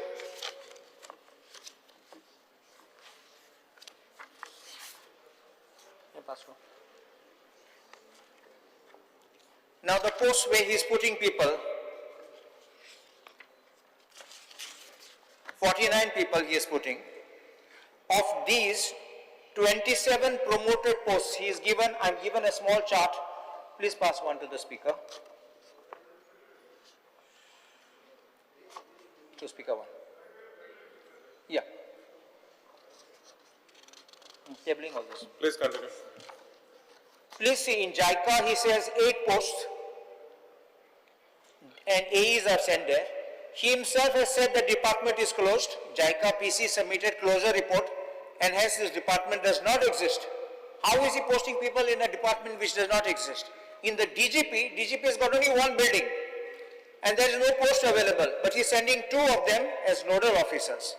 now the posts where he is putting people. 49 people he is putting. Of these, 27 promoted posts he is given. I'm given a small chart. Please pass one to the speaker. To speaker one. Yeah. Tabling all this. Please continue. Please see, in JICA he says 8 posts and AEs are sent there. He himself has said the department is closed. JICA PC submitted closure report and hence this department does not exist. How is he posting people in a department which does not exist? In the DGP has got only one building and there is no post available, but he is sending 2 of them as nodal officers.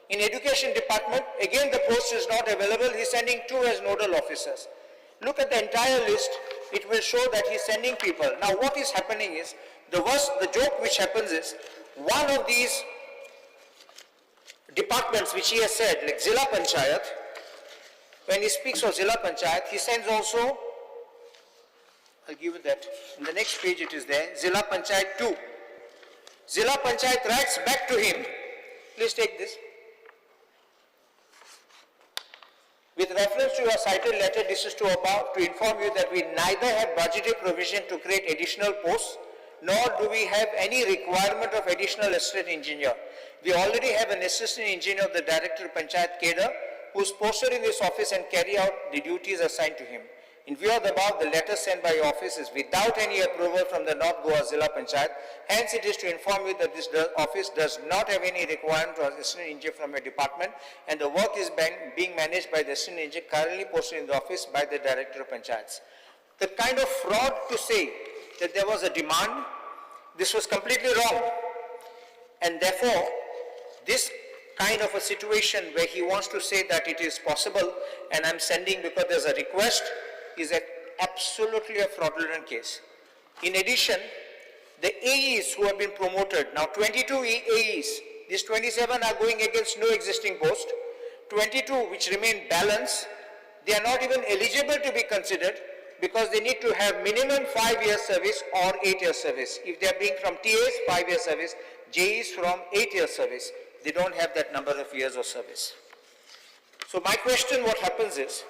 In education department, again the post is not available, he is sending 2 as nodal officers. Look at the entire list, it will show that he is sending people. Now what is happening is, the joke which happens is, one of these departments which he has said, like Zilla Panchayat, when he speaks of Zilla Panchayat, he sends also, I'll give you that, in the next page it is there, Zilla Panchayat 2. Zilla Panchayat writes back to him, please take this. With reference to your cited letter, this is to inform you that we neither have budgeted provision to create additional posts, nor do we have any requirement of additional assistant engineer. We already have an assistant engineer of the Director of Panchayat Kedar, who is posted in this office and carry out the duties assigned to him. In view of the above, the letter sent by your office is without any approval from the North Goa Zilla Panchayat. Hence, it is to inform you that this office does not have any requirement for assistant engineer from your department, and the work is being managed by the assistant engineer currently posted in the office by the Director of Panchayats. The kind of fraud to say that there was a demand, this was completely wrong. And therefore, this kind of a situation where he wants to say that it is possible and I'm sending because there's a request is absolutely a fraudulent case. In addition, the AEs who have been promoted, now 22 AEs, these 27 are going against no existing post, 22 which remain balanced, they are not even eligible to be considered because they need to have minimum 5 years service or 8 years service. If they are being from TAs, 5 years service, JEs from 8 years service, they don't have that number of years of service. So my question, what happens is,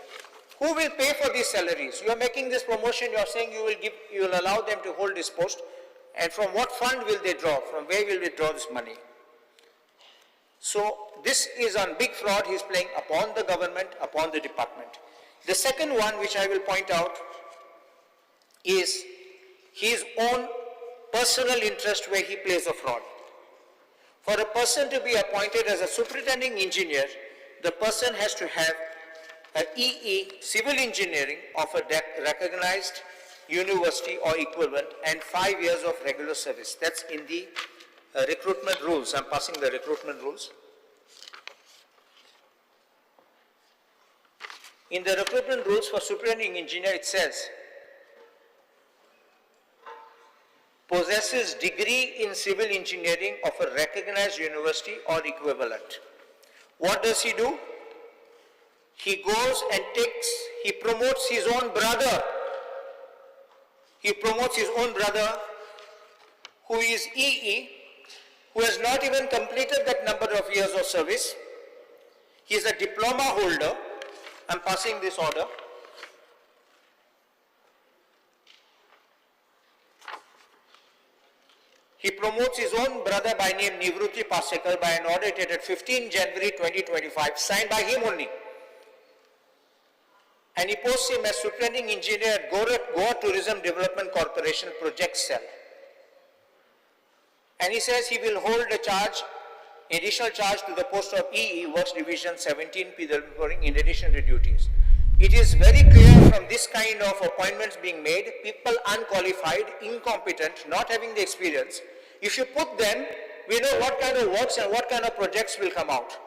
who will pay for these salaries? You are making this promotion, you are saying you will allow them to hold this post, and from what fund will they draw? From where will they draw this money? So this is on big fraud he is playing upon the government, upon the department. The second one which I will point out is his own personal interest where he plays a fraud. For a person to be appointed as a superintending engineer, the person has to have an EE, civil engineering of a recognized university or equivalent and 5 years of regular service. That's in the recruitment rules. I'm passing the recruitment rules. In the recruitment rules for superintending engineer, it says, possesses degree in civil engineering of a recognized university or equivalent. What does he do? He goes and he promotes his own brother. He promotes his own brother who is EE, who has not even completed that number of years of service. He is a diploma holder. I'm passing this order. He promotes his own brother by name Nivruti Pasekar by an order dated 15 January 2025, signed by him only. And he posts him as superintending engineer at Goa Tourism Development Corporation Project Cell. And he says he will hold a charge, additional charge to the post of EE, Works Division 17 PWP in addition to duties. It is very clear from this kind of appointments being made, people unqualified, incompetent, not having the experience. If you put them, we know what kind of works and what kind of projects will come out.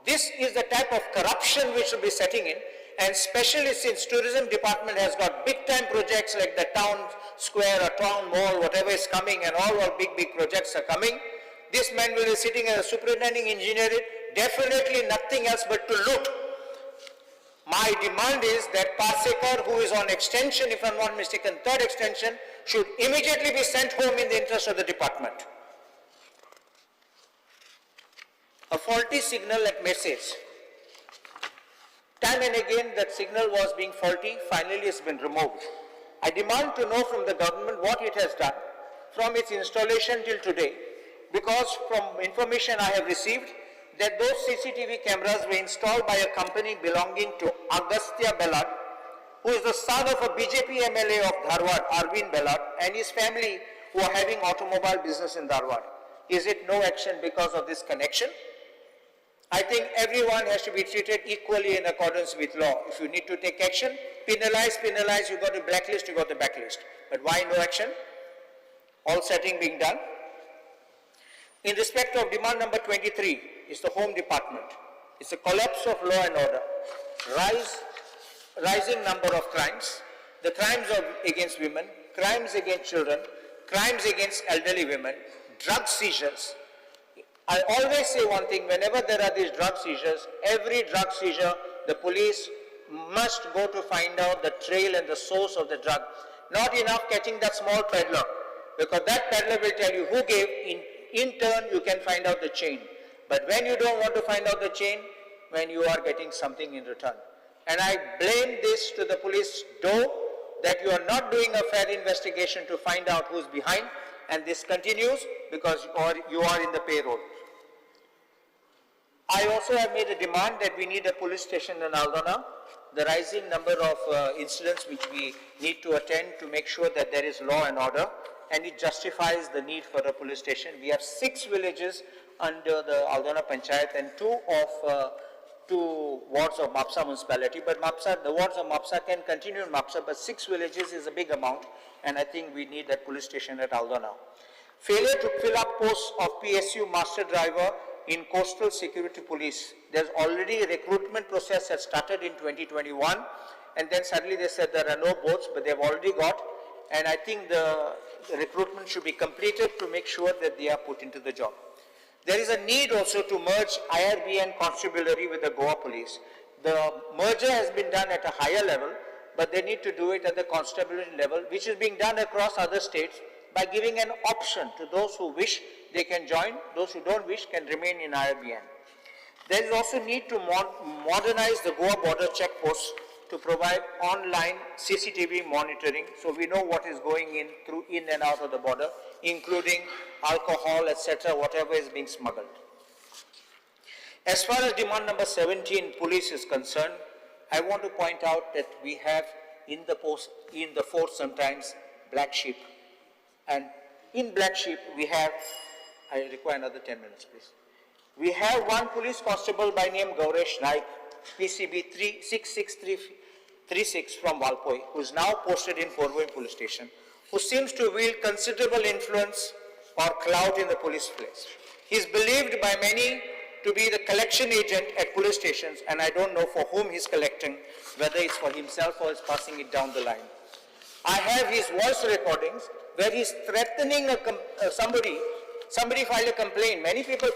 This is the type of corruption which will be setting in, and especially since tourism department has got big time projects like the town square or town mall, whatever is coming, and all big projects are coming. This man will be sitting as a superintending engineer, definitely nothing else but to loot. My demand is that Pasekar, who is on extension, if I'm not mistaken, third extension, should immediately be sent home in the interest of the department. a faulty signal at Messages. Time and again that signal was being faulty, finally it's been removed. I demand to know from the government what it has done from its installation till today, because from information I have received that those CCTV cameras were installed by a company belonging to Agastya Bellad, who is the son of a BJP MLA of Dharwad, Arvind Bellad, and his family who are having automobile business in Dharwad. Is it no action because of this connection? I think everyone has to be treated equally in accordance with law. If you need to take action, penalize, you got to blacklist, you got to backlist. But why no action? All setting being done. In respect of demand number 23 is the Home Department. It's a collapse of law and order. Rising number of crimes, the crimes against women, crimes against children, crimes against elderly women, drug seizures. I always say one thing, whenever there are these drug seizures, every drug seizure, the police must go to find out the trail and the source of the drug. Not enough catching that small peddler, because that peddler will tell you who gave, in turn you can find out the chain. But when you don't want to find out the chain, when you are getting something in return. And I blame this to the police, though, that you are not doing a fair investigation to find out who's behind, and this continues because you are in the payroll. I also have made a demand that we need a police station in Aldona. The rising number of incidents which we need to attend to make sure that there is law and order, and it justifies the need for a police station. We have 6 villages under the Aldona Panchayat and 2 wards of Mapsa municipality, but the wards of Mapsa can continue in Mapsa, but 6 villages is a big amount, and I think we need that police station at Aldona. Failure to fill up posts of PSU master driver in coastal security police. There's already a recruitment process that started in 2021, and then suddenly they said there are no boats, but they've already got, and I think the recruitment should be completed to make sure that they are put into the job. There is a need also to merge IRB and constabulary with the Goa police. The merger has been done at a higher level, but they need to do it at the constabulary level, which is being done across other states by giving an option to those who wish, they can join, those who don't wish can remain in IRBN. There is also need to modernize the Goa border checkposts to provide online CCTV monitoring, so we know what is going in and out of the border, including alcohol, etc., whatever is being smuggled. As far as demand number 17, police is concerned, I want to point out that we have in the force sometimes black sheep. And in black sheep we have, I require another 10 minutes please. We have one police constable by name Gauresh Naik, PCB 66336 from Valpoi, who is now posted in Porvoim police station, who seems to wield considerable influence or clout in the police place. He is believed by many to be the collection agent at police stations, and I don't know for whom he is collecting, whether it's for himself or is passing it down the line. I have his voice recordings where he is threatening somebody filed a complaint. Many people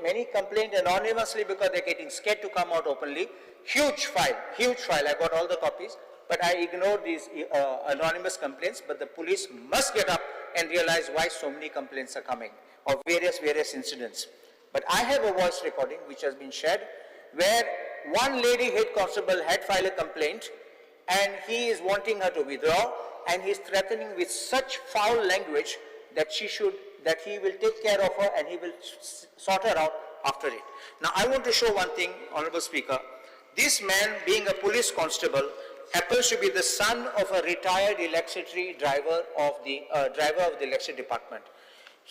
many complain anonymously because they're getting scared to come out openly. Huge file, I got all the copies, but I ignored these anonymous complaints, but the police must get up and realize why so many complaints are coming of various incidents. But I have a voice recording which has been shared where one lady head constable had filed a complaint and he is wanting her to withdraw, and he is threatening with such foul language that that he will take care of her and he will sort her out after it. Now I want to show one thing, Honorable Speaker. This man, being a police constable, happens to be the son of a retired electricity driver of the electricity department.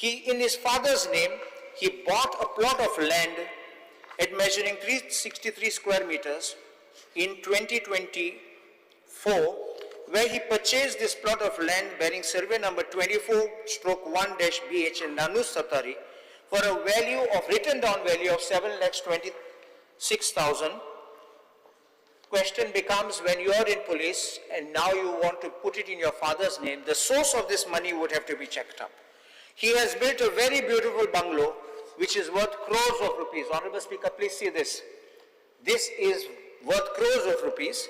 In his father's name, he bought a plot of land at measuring 363 square meters in 2024, where he purchased this plot of land bearing survey number 24/1-BH in Nanus Satari for a value of, written down value of 7,26,000. Question becomes, when you are in police and now you want to put it in your father's name, the source of this money would have to be checked up. He has built a very beautiful bungalow which is worth crores of rupees. Honorable Speaker, please see this. This is worth crores of rupees.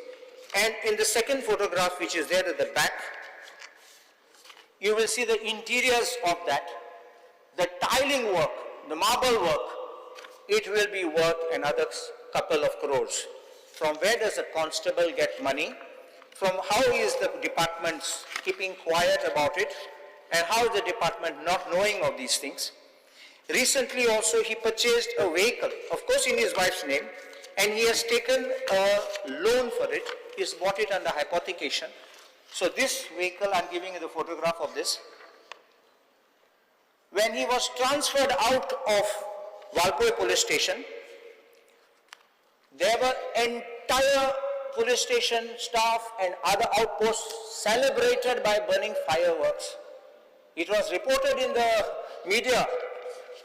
And in the second photograph, which is there at the back, you will see the interiors of that, the tiling work, the marble work, it will be worth another couple of crores. From where does a constable get money? From how is the department keeping quiet about it? And how is the department not knowing of these things? Recently also he purchased a vehicle, of course in his wife's name, and he has taken a loan for it. He's bought it under hypothecation. So this vehicle, I'm giving you the photograph of this. When he was transferred out of Valpoi police station, there were entire police station staff and other outposts celebrated by burning fireworks. It was reported in the media,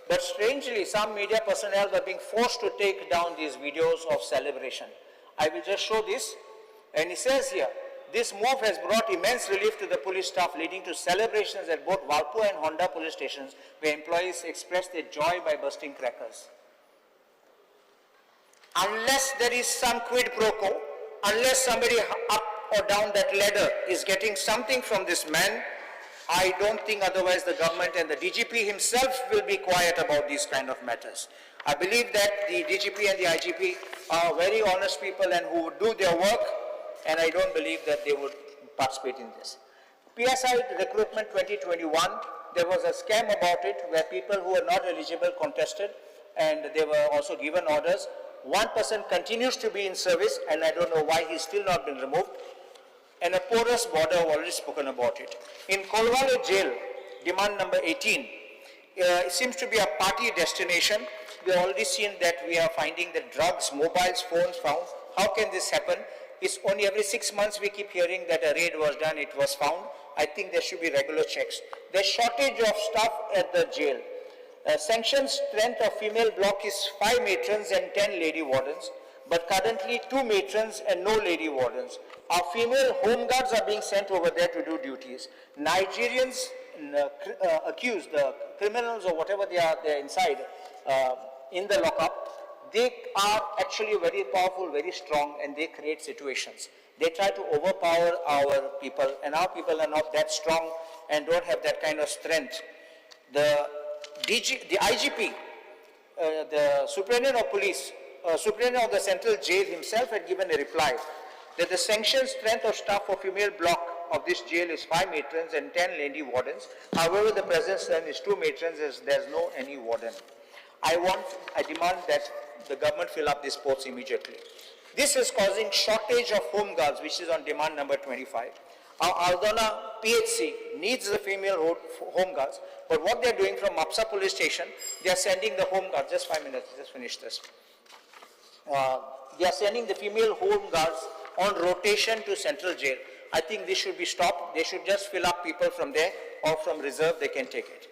but strangely some media personnel were being forced to take down these videos of celebration. I will just show this, and it says here, this move has brought immense relief to the police staff, leading to celebrations at both Valpoi and Honda police stations, where employees expressed their joy by bursting crackers. Unless there is some quid pro quo, unless somebody up or down that ladder is getting something from this man, I don't think otherwise the government and the DGP himself will be quiet about these kind of matters. I believe that the DGP and the IGP are very honest people and who would do their work, and I don't believe that they would participate in this. PSI recruitment 2021, there was a scam about it where people who were not eligible contested, and they were also given orders. One person continues to be in service, and I don't know why he's still not been removed. And a porous border, I've already spoken about it. In Kolwale jail, demand number 18, it seems to be a party destination. We've already seen that we are finding the drugs, mobiles, phones found. How can this happen? It's only every 6 months we keep hearing that a raid was done, it was found. I think there should be regular checks. There's shortage of staff at the jail. Sanctioned strength of female block is 5 matrons and 10 lady wardens, but currently 2 matrons and no lady wardens. Our female home guards are being sent over there to do duties. Nigerians accused, the criminals or whatever they are, they're inside in the lockup, they are actually very powerful, very strong, and they create situations. They try to overpower our people, and our people are not that strong and don't have that kind of strength. The IGP, the Superintendent of Police, Superintendent of the Central Jail himself had given a reply that the sanctioned strength of staff for female block of this jail is 5 matrons and 10 lady wardens. However, the present strength is 2 matrons as there's no any warden. I demand that the government fill up these posts immediately. This is causing shortage of home guards, which is on demand number 25. Our Aldona PHC needs the female home guards, but what they're doing from Mapsa police station, they are sending the home guards, just 5 minutes, just finish this. They are sending the female home guards on rotation to Central Jail. I think this should be stopped. They should just fill up people from there, or from reserve they can take it.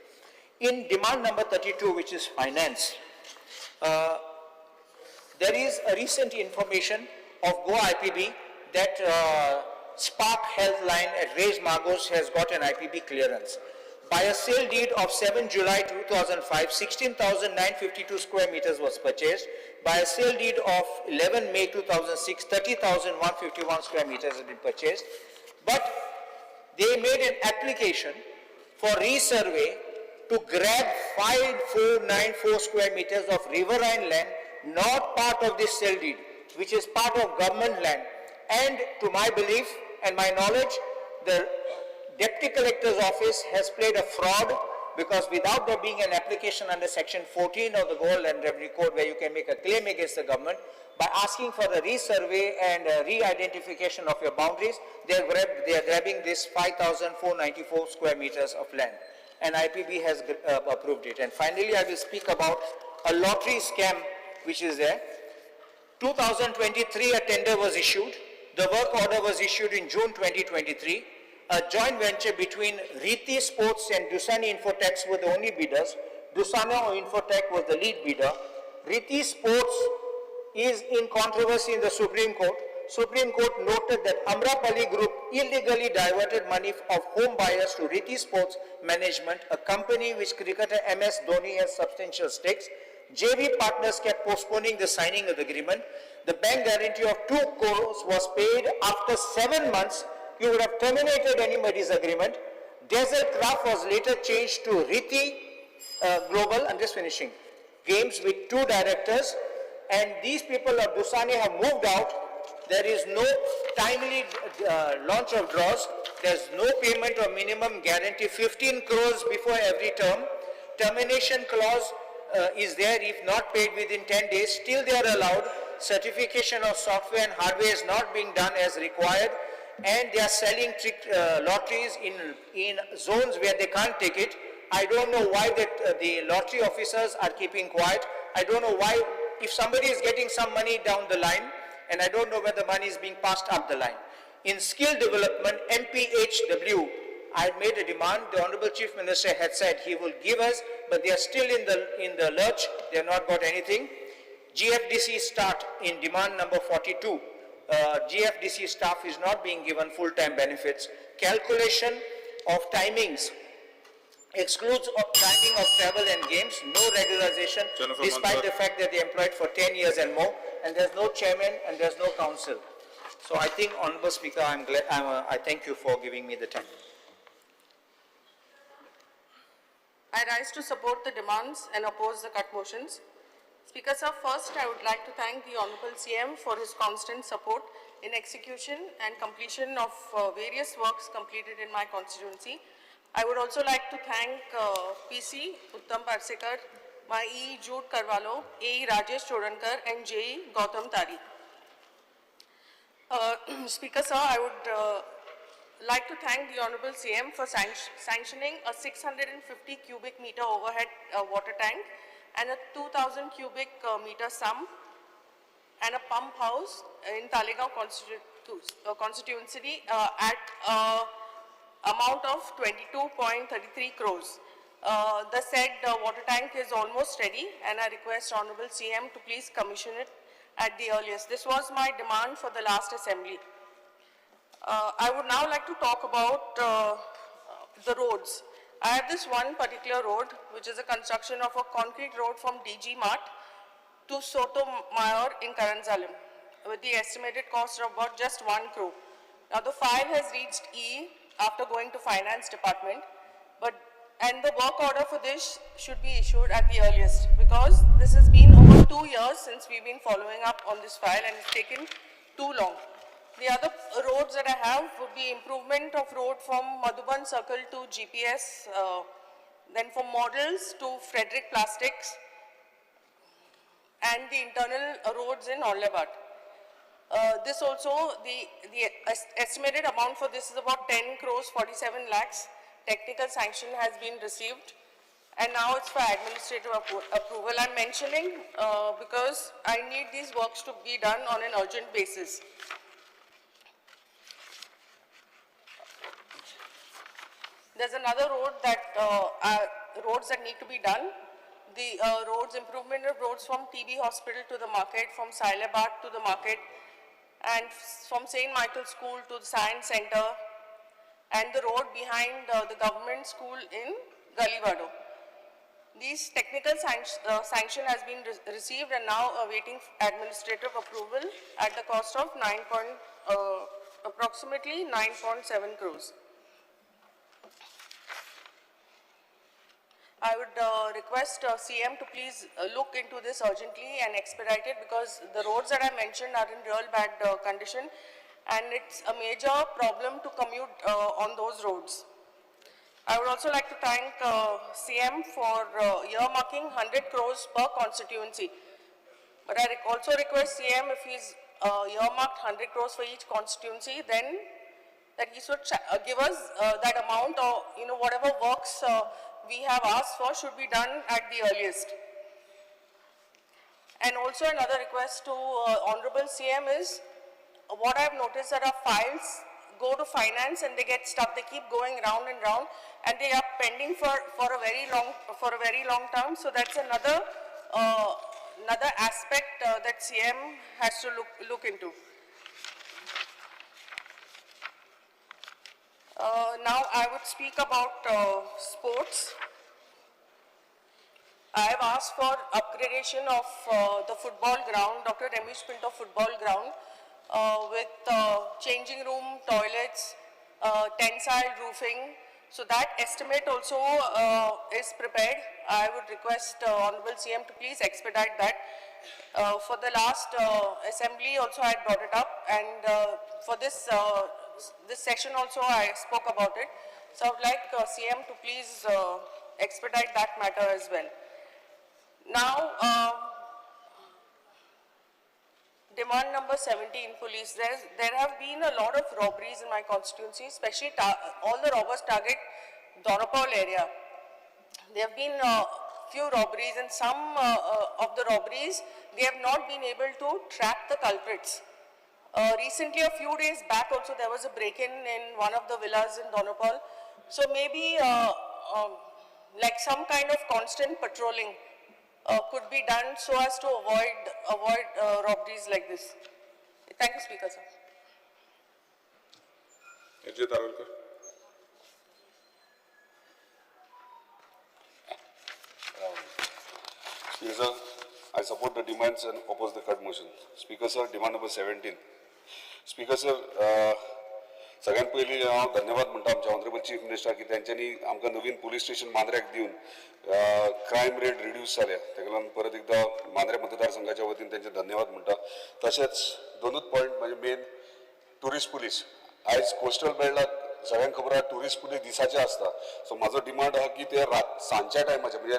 In demand number 32, which is finance, there is a recent information of Goa IPB that Spark Health Line at Reyes Magos has got an IPB clearance. By a sale deed of 7 July 2005, 16,952 square meters was purchased. By a sale deed of 11 May 2006, 30,151 square meters has been purchased. But they made an application for resurvey to grab 5494 square meters of riverine land, not part of this sale deed, which is part of government land. And to my belief and my knowledge, the Deputy Collector's Office has played a fraud, because without there being an application under Section 14 of the Goa Land Revenue Code where you can make a claim against the government, by asking for a resurvey and re-identification of your boundaries, they are grabbing this 5,494 square meters of land. And IPB has approved it. And finally, I will speak about a lottery scam which is there. 2023, a tender was issued. The work order was issued in June 2023. A joint venture between Riti Sports and Dusani Infotech were the only bidders. Dusana Infotech was the lead bidder. Riti Sports is in controversy in the Supreme Court. Supreme Court noted that Amrapali Group illegally diverted money of home buyers to Riti Sports Management, a company which cricketer MS Dhoni has substantial stakes. JV partners kept postponing the signing of the agreement. The bank guarantee of 2 crores was paid after 7 months. You would have terminated anybody's agreement. Desert Craft was later changed to Riti Global. I'm just finishing. games with 2 directors, and these people of Dusani have moved out. There is no timely launch of draws. There's no payment of minimum guarantee, 15 crores before every term. Termination clause is there if not paid within 10 days. Still they are allowed. Certification of software and hardware is not being done as required. And they are selling lotteries in zones where they can't take it. I don't know why the lottery officers are keeping quiet. I don't know why, if somebody is getting some money down the line, and I don't know where the money is being passed up the line. In skill development, MPHW, I had made a demand. The Honorable Chief Minister had said he will give us, but they are still in the lurch. They have not got anything. GFDC start in demand number 42. GFDC staff is not being given full-time benefits. Calculation of timings excludes timing of travel and games, no regularization, Jennifer despite Manthur. the fact that they are employed for 10 years and more, and there's no chairman and there's no council. So I think, Honorable Speaker, I thank you for giving me the time. I rise to support the demands and oppose the cut motions. Speaker sir, first I would like to thank the Honorable CM for his constant support in execution and completion of various works completed in my constituency. I would also like to thank PC Uttam Parsekar, my EE Jude Karwalo, AE Rajesh Chodankar and JE Gautam Tari. Speaker sir, I would like to thank the Honorable CM for sanctioning a 650 cubic meter overhead water tank and a 2000 cubic meter sump and a pump house in Talegaon constituency at amount of 22.33 crores. The said water tank is almost ready, and I request Honorable CM to please commission it at the earliest. This was my demand for the last assembly. I would now like to talk about the roads. I have this one particular road, which is a construction of a concrete road from DG Mart to Sotomayor in Karanzalim, with the estimated cost of about just 1 crore. Now the file has reached E after going to Finance Department, and the work order for this should be issued at the earliest, because this has been over 2 years since we've been following up on this file and it's taken too long. The other roads that I have would be improvement of road from Madhuban Circle to GPS, then from Models to Frederick Plastics, and the internal roads in Aurangabad. This also, the estimated amount for this is about 10 crores 47 lakhs. Technical sanction has been received, and now it's for administrative approval. I'm mentioning because I need these works to be done on an urgent basis. There's another road that roads that need to be done. The roads, improvement of roads from TB Hospital to the market, from Sailabad to the market, and from St. Michael's School to the Science Center, and the road behind the government school in Galivado. These technical sanction has been received and now awaiting administrative approval at the cost of approximately 9.7 crores. I would request CM to please look into this urgently and expedite it, because the roads that I mentioned are in real bad condition, and it's a major problem to commute on those roads. I would also like to thank CM for earmarking 100 crores per constituency. But I also request CM, if he's earmarked 100 crores for each constituency, then that he should give us that amount, or whatever works we have asked for should be done at the earliest. And also another request to Honorable CM is, what I have noticed that our files go to finance and they get stuck. They keep going round and round, and they are pending for a very long term. So that's another aspect that CM has to look into. Now I would speak about sports. I have asked for upgradation of the football ground, Dr. Ramesh Pinto football ground, with changing room, toilets, tensile roofing, So that estimate also is prepared. I would request Honorable CM to please expedite that. For the last assembly also I brought it up, and for this session also I spoke about it. So I would like CM to please expedite that matter as well. Now, demand number 17, police. There have been a lot of robberies in my constituency, especially all the robbers target Donapal area. There have been few robberies, and some of the robberies, they have not been able to track the culprits. Recently, a few days back also, there was a break-in in one of the villas in Donapal. So maybe like some kind of constant patrolling could be done so as to avoid robberies like this. Thank you, Speaker, sir. Ajay Tarwalkar. Speaker sir, I support the demands and oppose the cut motion. Speaker sir, demand number 17. Speaker sir, सगळ्यात पयलीं हांव धन्यवाद म्हणटा आमच्या honourable chief minister की त्यांच्यानी आमकां नवीन police station मांद्र्याक दिवन crime rate reduce जाल्या ताका लागून परत एकदा मांद्रे मतदारसंघाच्या वतीन त्यांचे धन्यवाद म्हणटा. तशेंच दोनूच पॉयंट म्हणजे मेन टुरिस्ट पुलीस. आयज कोस्टल बेल्टाक सगळ्यांक खबर आहा टुरिस्ट पुलीस दिसाचे आसता. सो म्हाजो डिमांड आहा की ते सांजच्या टायमाचेर म्हणजे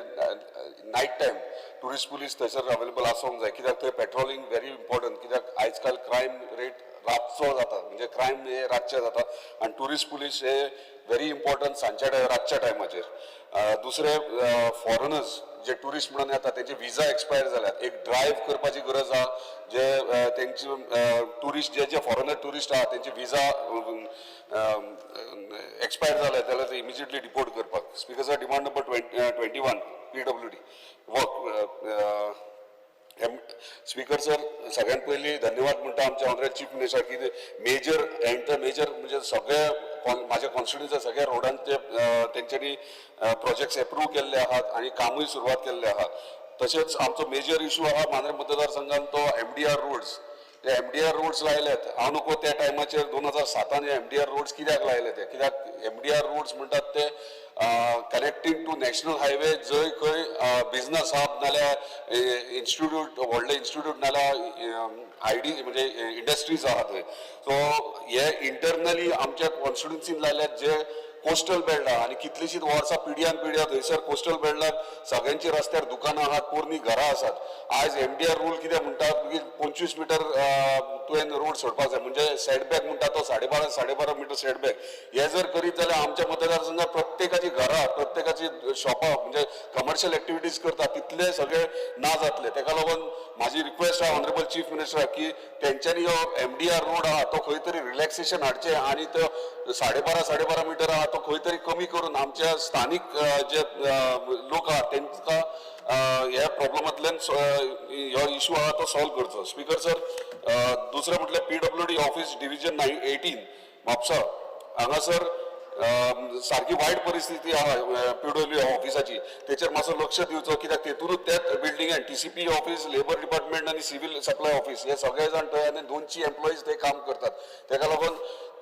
नायट टायम टुरिस्ट पुलीस थंयसर अवेलेबल आसूंक जाय, कित्याक थंय पेट्रोलिंग व्हेरी इम्पॉर्टंट. कित्याक आयज काल क्रायम रेट रातचो जाता, म्हणजे क्रायम हे रातचे जाता आनी टुरिस्ट पुलीस हे व्हेरी इम्पॉर्टंट सांजच्या रातच्या टायमाचेर. दुसरे फॉरेनर्स जे टुरिस्ट म्हणून येतात त्यांचे विजा एक्सपायर जाल्यात. एक ड्रायव्ह करपाची गरज आहा. जे तेंचे टुरिस्ट जे फॉरेनर टुरिस्ट आहा त्यांचे विजा एक्सपायर जाल्यात जाल्यार ते इमिजिएटली डिपोर्ट करपाक. Speaker sir, demand number 21 PWD work. Speaker sir, सगळ्यात पयलीं धन्यवाद म्हणटा आमच्या ऑनरेबल चीफ मिनिस्टर की मेजर म्हणजे सगळ्या माझ्या कॉन्स्टिट्युन्सीच्या सगळ्या रोडांचे तेंच्यांनी प्रोजेक्ट्स एप्रूव्ह केल्ले आहात आणि कामूय सुरवात केल्ले आहा. तशेंच आमचो मेजर इशू आहा मांद्रे मतदारसंघात तो MDR रोड्स. ते MDR रोड्स लायल्यात. हांव नको त्या टायमाचेर 2007 MDR रोड्स कित्याक लायले ते, कित्याक MDR रोड्स म्हणटात ते कनेक्टिंग टू नॅशनल हायवे जंय खंय बिझनस हब नाल्यार इन्स्टिट्यूट व्हडले इन्स्टिट्यूट नाल्यार ID म्हणजे इंडस्ट्रीज आहा थंय. सो हे इंटरनली आमच्या कॉन्स्टिट्युन्सीन लायल्यात जे कोस्टल बेल्ट आहा आणि कितलीशींच वर्सां पिढ्यान पिढ्या थंयसर कोस्टल बेल्टाक सगळ्यांची रस्त्यार दुकानां आहात, पोरणी घरां आसात. आयज MDR रूल कितें म्हणटात की 25 मिटर तुवें रोड सोडपाक जाय, म्हणजे सेटबॅक म्हणटा तो 12.5 मिटर सेटबॅक. हे जर करीत जाल्यार आमच्या मतदारसंघात प्रत्येकाची घरां, प्रत्येकाची शॉपां म्हणजे कमर्शियल एक्टिविटीज करता तितले सगळे ना जातले. ताका लागून माझी रिक्वेस्ट आहा ऑनरेबल चीफ मिनिस्टर की तेंच्यांनी हो MDR रोड आहा तो खंय तरी रिलॅक्सेशन हाडचें आणि तो 12.5 मिटर आहा तो खंय तरी कमी करून आमच्या स्थानिक जे लोक आहात तांकां ह्या प्रॉब्लमांतल्यान हो इशू आहा तो सॉल्व करचो. स्पीकर सर, दुसरें म्हटल्यार PWD ऑफिस डिव्हिजन 18 म्हापसा हांगासर सारकी वायट परिस्थिती आहा PWD ऑफिसाची. तेचेर मातसो लक्ष दिवचो, कित्याक तेतूनच त्याच बिल्डिंगान TCP ऑफिस, लेबर डिपार्टमेंट आणि सिव्हिल सप्लाय ऑफिस हे सगळे जाण थंय आनी 200 एम्प्लॉईज थंय काम करतात. ताका लागून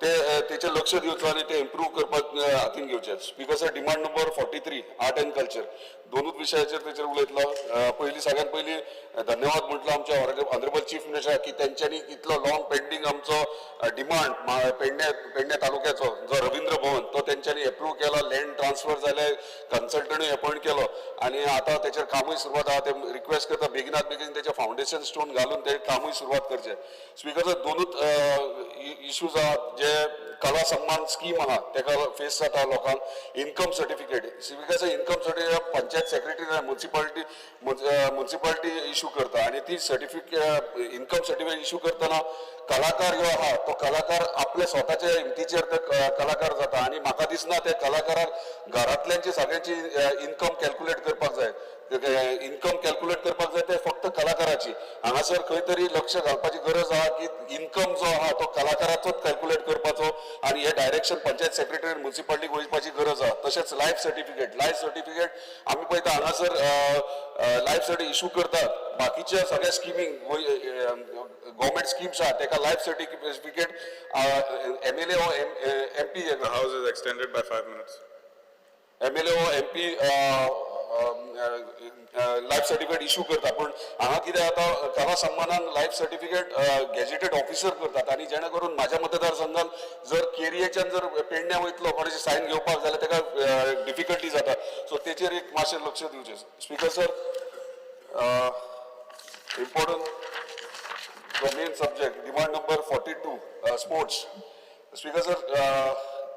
तेचेर लक्ष दिवचो आणि ते इम्प्रूव्ह करपाक हातीन घेवचे. Speaker sir, demand number 43 art end culture. दोनूच विशयाचेर तेचेर उलयतलो. पयलीं सगळ्यात पयलीं धन्यवाद म्हटलो आमच्या ऑनरेबल चीफ मिनिस्टर की तेंच्यांनी इतलो लॉंग पेंडिंग आमचो डिमांड पेडणे तालुक्याचो जो रवींद्र भवन तो तेंच्यांनी एप्रूव्ह केलो. लँड ट्रान्सफर जाले, कन्सल्टंटूय अपॉइंट केलो आणि आता तेचेर कामूय सुरवात आहा. ते रिक्वेस्ट करता बेगिनात बेगीन तेचे फाउंडेशन स्टोन घालून ते कामूय सुरवात करचे. स्पीकर सर, दोनूच इश्यूज आहात जे कला सन्मान स्कीम आहा तेका फेस जाता लोकांक. Income certificate. Speaker sir, income certificate panchayat secretary municipality issue करता आणि ती सर्टिफिकेट इन्कम सर्टिफिकेट इश्यू करतना कलाकार जो आहा तो कलाकार आपल्या स्वताच्या हिमतीचेर ते कलाकार जाता आणि म्हाका दिसना ते कलाकाराक घरांतल्यांची सगळ्यांची इन्कम कॅल्क्युलेट करपाक जाय. इन्कम कॅल्क्युलेट करपाक जाय ते फक्त कलाकाराची. हांगासर खंय तरी लक्ष घालपाची गरज आहा की इन्कम जो आहा तो कलाकाराचोच कॅल्क्युलेट करपाचो आणि हे डायरेक्शन पंचायत सेक्रेटरी म्युन्सिपालिटीक वचपाची गरज आहा. तशेंच लायफ सर्टिफिकेट आमी पळयता हांगासर लायफ सर्टिफिकेट इश्यू करतात. बाकीच्या सगळ्या स्किमींग गव्हर्मेंट स्किम्स आहा तेका life certificate MLA or MP. The house is extended by 5 minutes. MLA o MP life certificate issue करता पण हांगा कितें जाता कला सन्मानान लायफ सर्टिफिकेट गॅजेटेड ऑफिसर करतात आनी जेणे करून म्हाज्या मतदारसंघान जर केरयेच्यान जर पेडण्या वयतलो कोणाची सायन घेवपाक जाल्यार ताका डिफिकल्टी जाता सो तेचेर एक मातशें लक्ष दिवचें speaker sir important the main subject demand number 42 sports speaker sir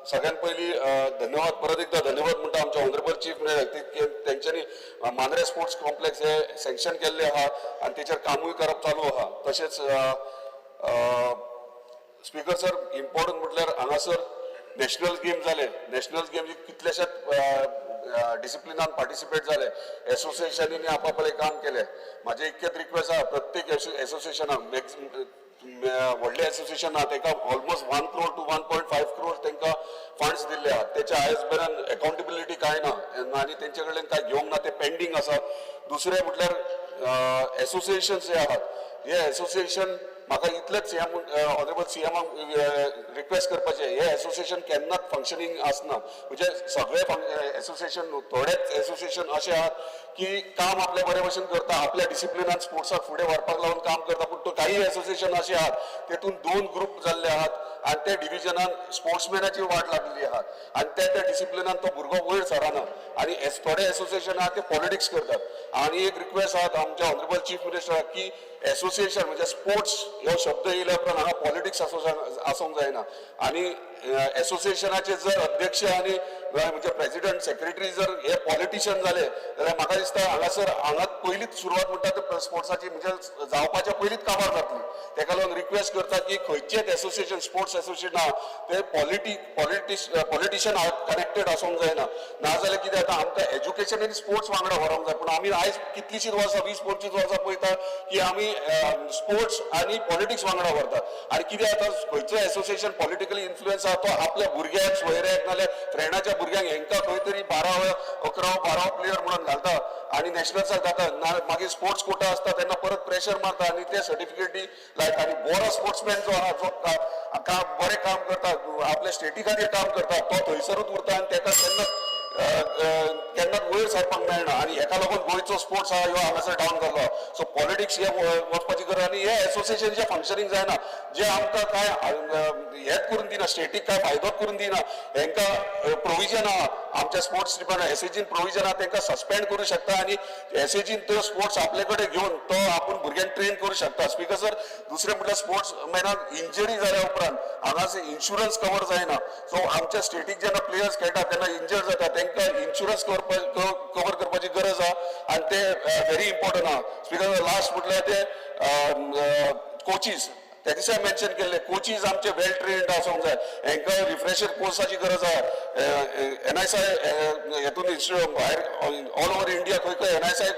सगळ्यात पहिली धन्यवाद परत एकदा धन्यवाद म्हणटा आमच्या ऑनरेबल चीफ मिनिस्टर तेंच्यांनी मांद्रे स्पोर्ट्स कॉम्प्लेक्स हे सँक्शन केल्ले आहा आनी तेचेर कामूय करप चालू आहा तशेंच स्पीकर सर इम्पॉर्टंट म्हटल्यार हांगासर नॅशनल गेम जाले नॅशनल गेम कितल्याशाच डिसिप्लिनान पार्टिसिपेट जाले एसोसिएशनींनी आपापले काम केले माझे इतकेच रिक्वेस्ट आहा प्रत्येक एसोसिएशनाक व्हडले एसोसिएशन आहा ताका ऑलमोस्ट 1 crore to 1.5 crore तांकां फंड्स दिल्ले आहा त्याच्या आयज मेरेन अकाउंटेबिलिटी काय ना आनी तेंचे कडल्यान काय घेवंक ना ते पेंडिंग आसा दुसरे म्हटल्यार एसोसिएशन्स जे आहात हे एसोसिएशन म्हाका इतलेच सीएम ऑनरेबल सीएमाक रिक्वेस्ट करपाचे हे एसोसिएशन केन्नाच फंक्शनींग आसना म्हणजे सगळे एसोसिएशन थोडेच एसोसिएशन असे आहात की काम आपल्या बरे भशेन करता आपल्या डिसिप्लिनान स्पोर्ट्साक फुडें व्हरपाक लागून काम करता पण तो काही एसोसिएशन असे आहात तेतून 2 ग्रुप जाल्ले आहात आणि त्या डिव्हिजनान स्पोर्ट्समॅनाची वाट लागलेली आहात आणि त्या डिसिप्लिनान तो भुरगो वयर सरना आणि थोडे एसोसिएशन आहात ते पॉलिटिक्स करतात आणि एक रिक्वेस्ट आहात आमच्या ऑनरेबल चीफ मिनिस्टराक की एसोसिएशन म्हणजे स्पोर्ट्स ह्यो शब्द येयल्या उपरांत हांगा पॉलिटिक्स आसूंक जायना आणि एसोसिएशनाचे जर अध्यक्ष आणि म्हणजे प्रेसिडेंट सेक्रेटरी जर हे पॉलिटिशियन जाले जाल्यार म्हाका दिसता हांगासर हांगा पयलीच सुरवात म्हणटा ते स्पोर्ट्साची म्हणजे जावपाच्या पयलीच काबार जातली तेका लागून रिक्वेस्ट करता की खंयचेच एसोसिएशन स्पोर्ट्स एसोसिएशन आहा ते पॉलिटिशियन कनेक्टेड आसूंक जायना नाजाल्यार कितें जाता आमकां एज्युकेशन आनी स्पोर्ट्स वांगडा व्हरोंक जाय पूण आमी आयज कितलींशींच वर्सां 20-25 वर्सां पळयता की आमी स्पोर्ट्स आनी पॉलिटिक्स वांगडा व्हरतात आनी कितें जाता खंयचो एसोसिएशन पॉलिटिकली इन्फ्लुएन्स आहा तो आपल्या भुरग्याक सोयऱ्याक नाल्यार फ्रेंडाच्या भुरग्यांक हेंका खंय तरी 11 प्लेयर म्हणून घालता आणि नॅशनल्साक जाता मागीर स्पोर्ट्स कोटा आसता तेन्ना परत प्रेशर मारता आणि ते सर्टिफिकेटी लायक आणि बरो स्पोर्ट्समॅन जो आहा जो बरें काम करता आपल्या स्टेटी खातीर काम करता तो थंयसरूच उरता आनी तेका केन्नाच वयर सरपाक मेळना आनी हेका लागून गोंयचो स्पोर्ट्स आहा ह्यो हांगासर डावन जाल्लो सो पॉलिटिक्स हे वचपाची गरज आनी हे एसोसिएशनचे फंक्शनींग जायना जे आमकां काय हेच करून दिना स्टेटीक काय फायदोच करून दिना हेंकां प्रोविजन आहा आमच्या स्पोर्ट्स डिपार्टमेंट एसएजीन प्रोविजन आहा तेंकां सस्पेंड करूं शकता आनी एसएजीन तो स्पोर्ट्स आपले कडेन घेवन तो आपूण भुरग्यांक ट्रेन करूं शकता स्पीकर सर दुसरें म्हटल्यार स्पोर्ट्स मॅनाक इंजरी जाल्या उपरांत हांगासर इन्शुरन्स कवर जायना सो आमच्या स्टेटीक जेन्ना प्लेयर्स खेळटा तेन्ना इंजर्ड जाता तांकां इन्शुरन्स कवर करपाची गरज आहा आनी ते व्हेरी इम्पॉर्टंट आहा स्पीकर लास्ट म्हटल्यार ते कोचीस त्या दिसा मेन्शन केल्ले कोचीज आमचे वेल ट्रेन्ड आसूंक जाय हेंकां रिफ्रेशर कोर्साची गरज आहा NSI हेतून भायर ऑल ओव्हर इंडिया खंय खंय NSI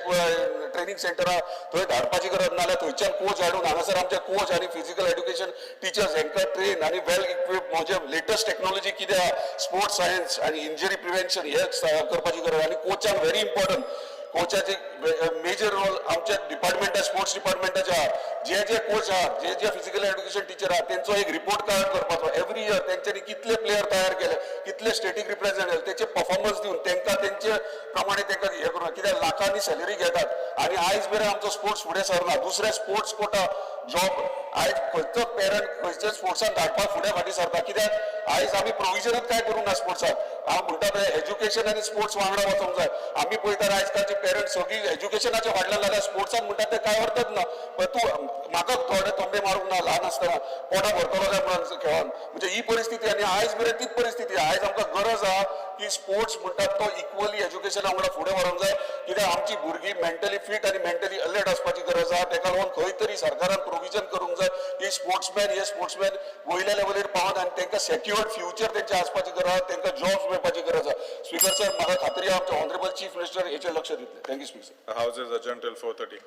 ट्रेनिंग सेंटर आहा थंय धाडपाची गरज नाल्यार थंयच्यान कोच हाडून हांगासर आमचे कोच आनी फिजिकल एड्युकेशन टिचर्स हेंकां ट्रेन आनी वेल इक्विप्ड म्हणजे लेटस्ट टेक्नॉलॉजी कितें आहा स्पोर्ट्स सायन्स आनी इंजरी प्रिव्हेन्शन हे करपाची गरज आनी कोचांक व्हेरी इम्पॉर्टंट कोचाचे मेजर रोल आमच्या डिपार्टमेंटा स्पोर्ट्स डिपार्टमेंटाचे आहा जे कोच आहा जे फिजिकल एड्युकेशन टीचर आहा तेंचो एक रिपोर्ट कार्ड करपाचो एव्हरी इयर तेंच्यांनी कितले प्लेयर तयार केले कितले स्टेटीक रिप्रेझेंट केले तेचे परफॉर्मन्स दिवन तेंकां तेंचे प्रमाणे तेंकां हे करून कित्याक लाखांनी सॅलरी घेतात आनी आयज मेरेन आमचो स्पोर्ट्स फुडें सरना दुसरे स्पोर्ट्स कोटा जॉब आयज खंयचो पेरंट खंयच्या स्पोर्ट्सान धाडपाक फुडें फाटीं सरता कित्याक आयज आमी प्रोविजनच काय करूंक ना स्पोर्ट्साक हांव म्हणटा ते एज्युकेशन आनी स्पोर्ट्स वांगडा वचोंक जाय आमी पळयता आयजकालचे पेरंट सगळीं एज्युकेशनाचे फाटल्यान लागल्या स्पोर्ट्सान म्हणटा ते काय अर्थच ना पण तूं म्हाका थोडे तोंबे मारूंक ना ल्हान आसतना पोटां भरतलो काय म्हणून खेळोन म्हणजे ही परिस्थिती आनी आयज मेरेन तीच परिस्थिती आयज आमकां गरज आहा की स्पोर्ट्स म्हणटात तो इक्वली एज्युकेशना वांगडा फुडें व्हरोंक जाय कित्याक आमची भुरगीं मेंटली फीट आनी मेंटली अलर्ट आसपाची गरज आहा तेका लागून खंय तरी सरकारान प्रोविजन करूंक जाय की स्पोर्ट्समॅन वयल्या लेवलीर पावत आनी तांकां सेक्युअर्ड फ्युचर तेंचे आसपाची गरज आहा तांकां जॉब्स मेळपाची गरज आहा स्पीकर सर म्हाका खात्री आहा आमचे ऑनरेबल चीफ मिनिस्टर हेचेर लक्ष दितले thank you speaker The House is adjourned till 4:30.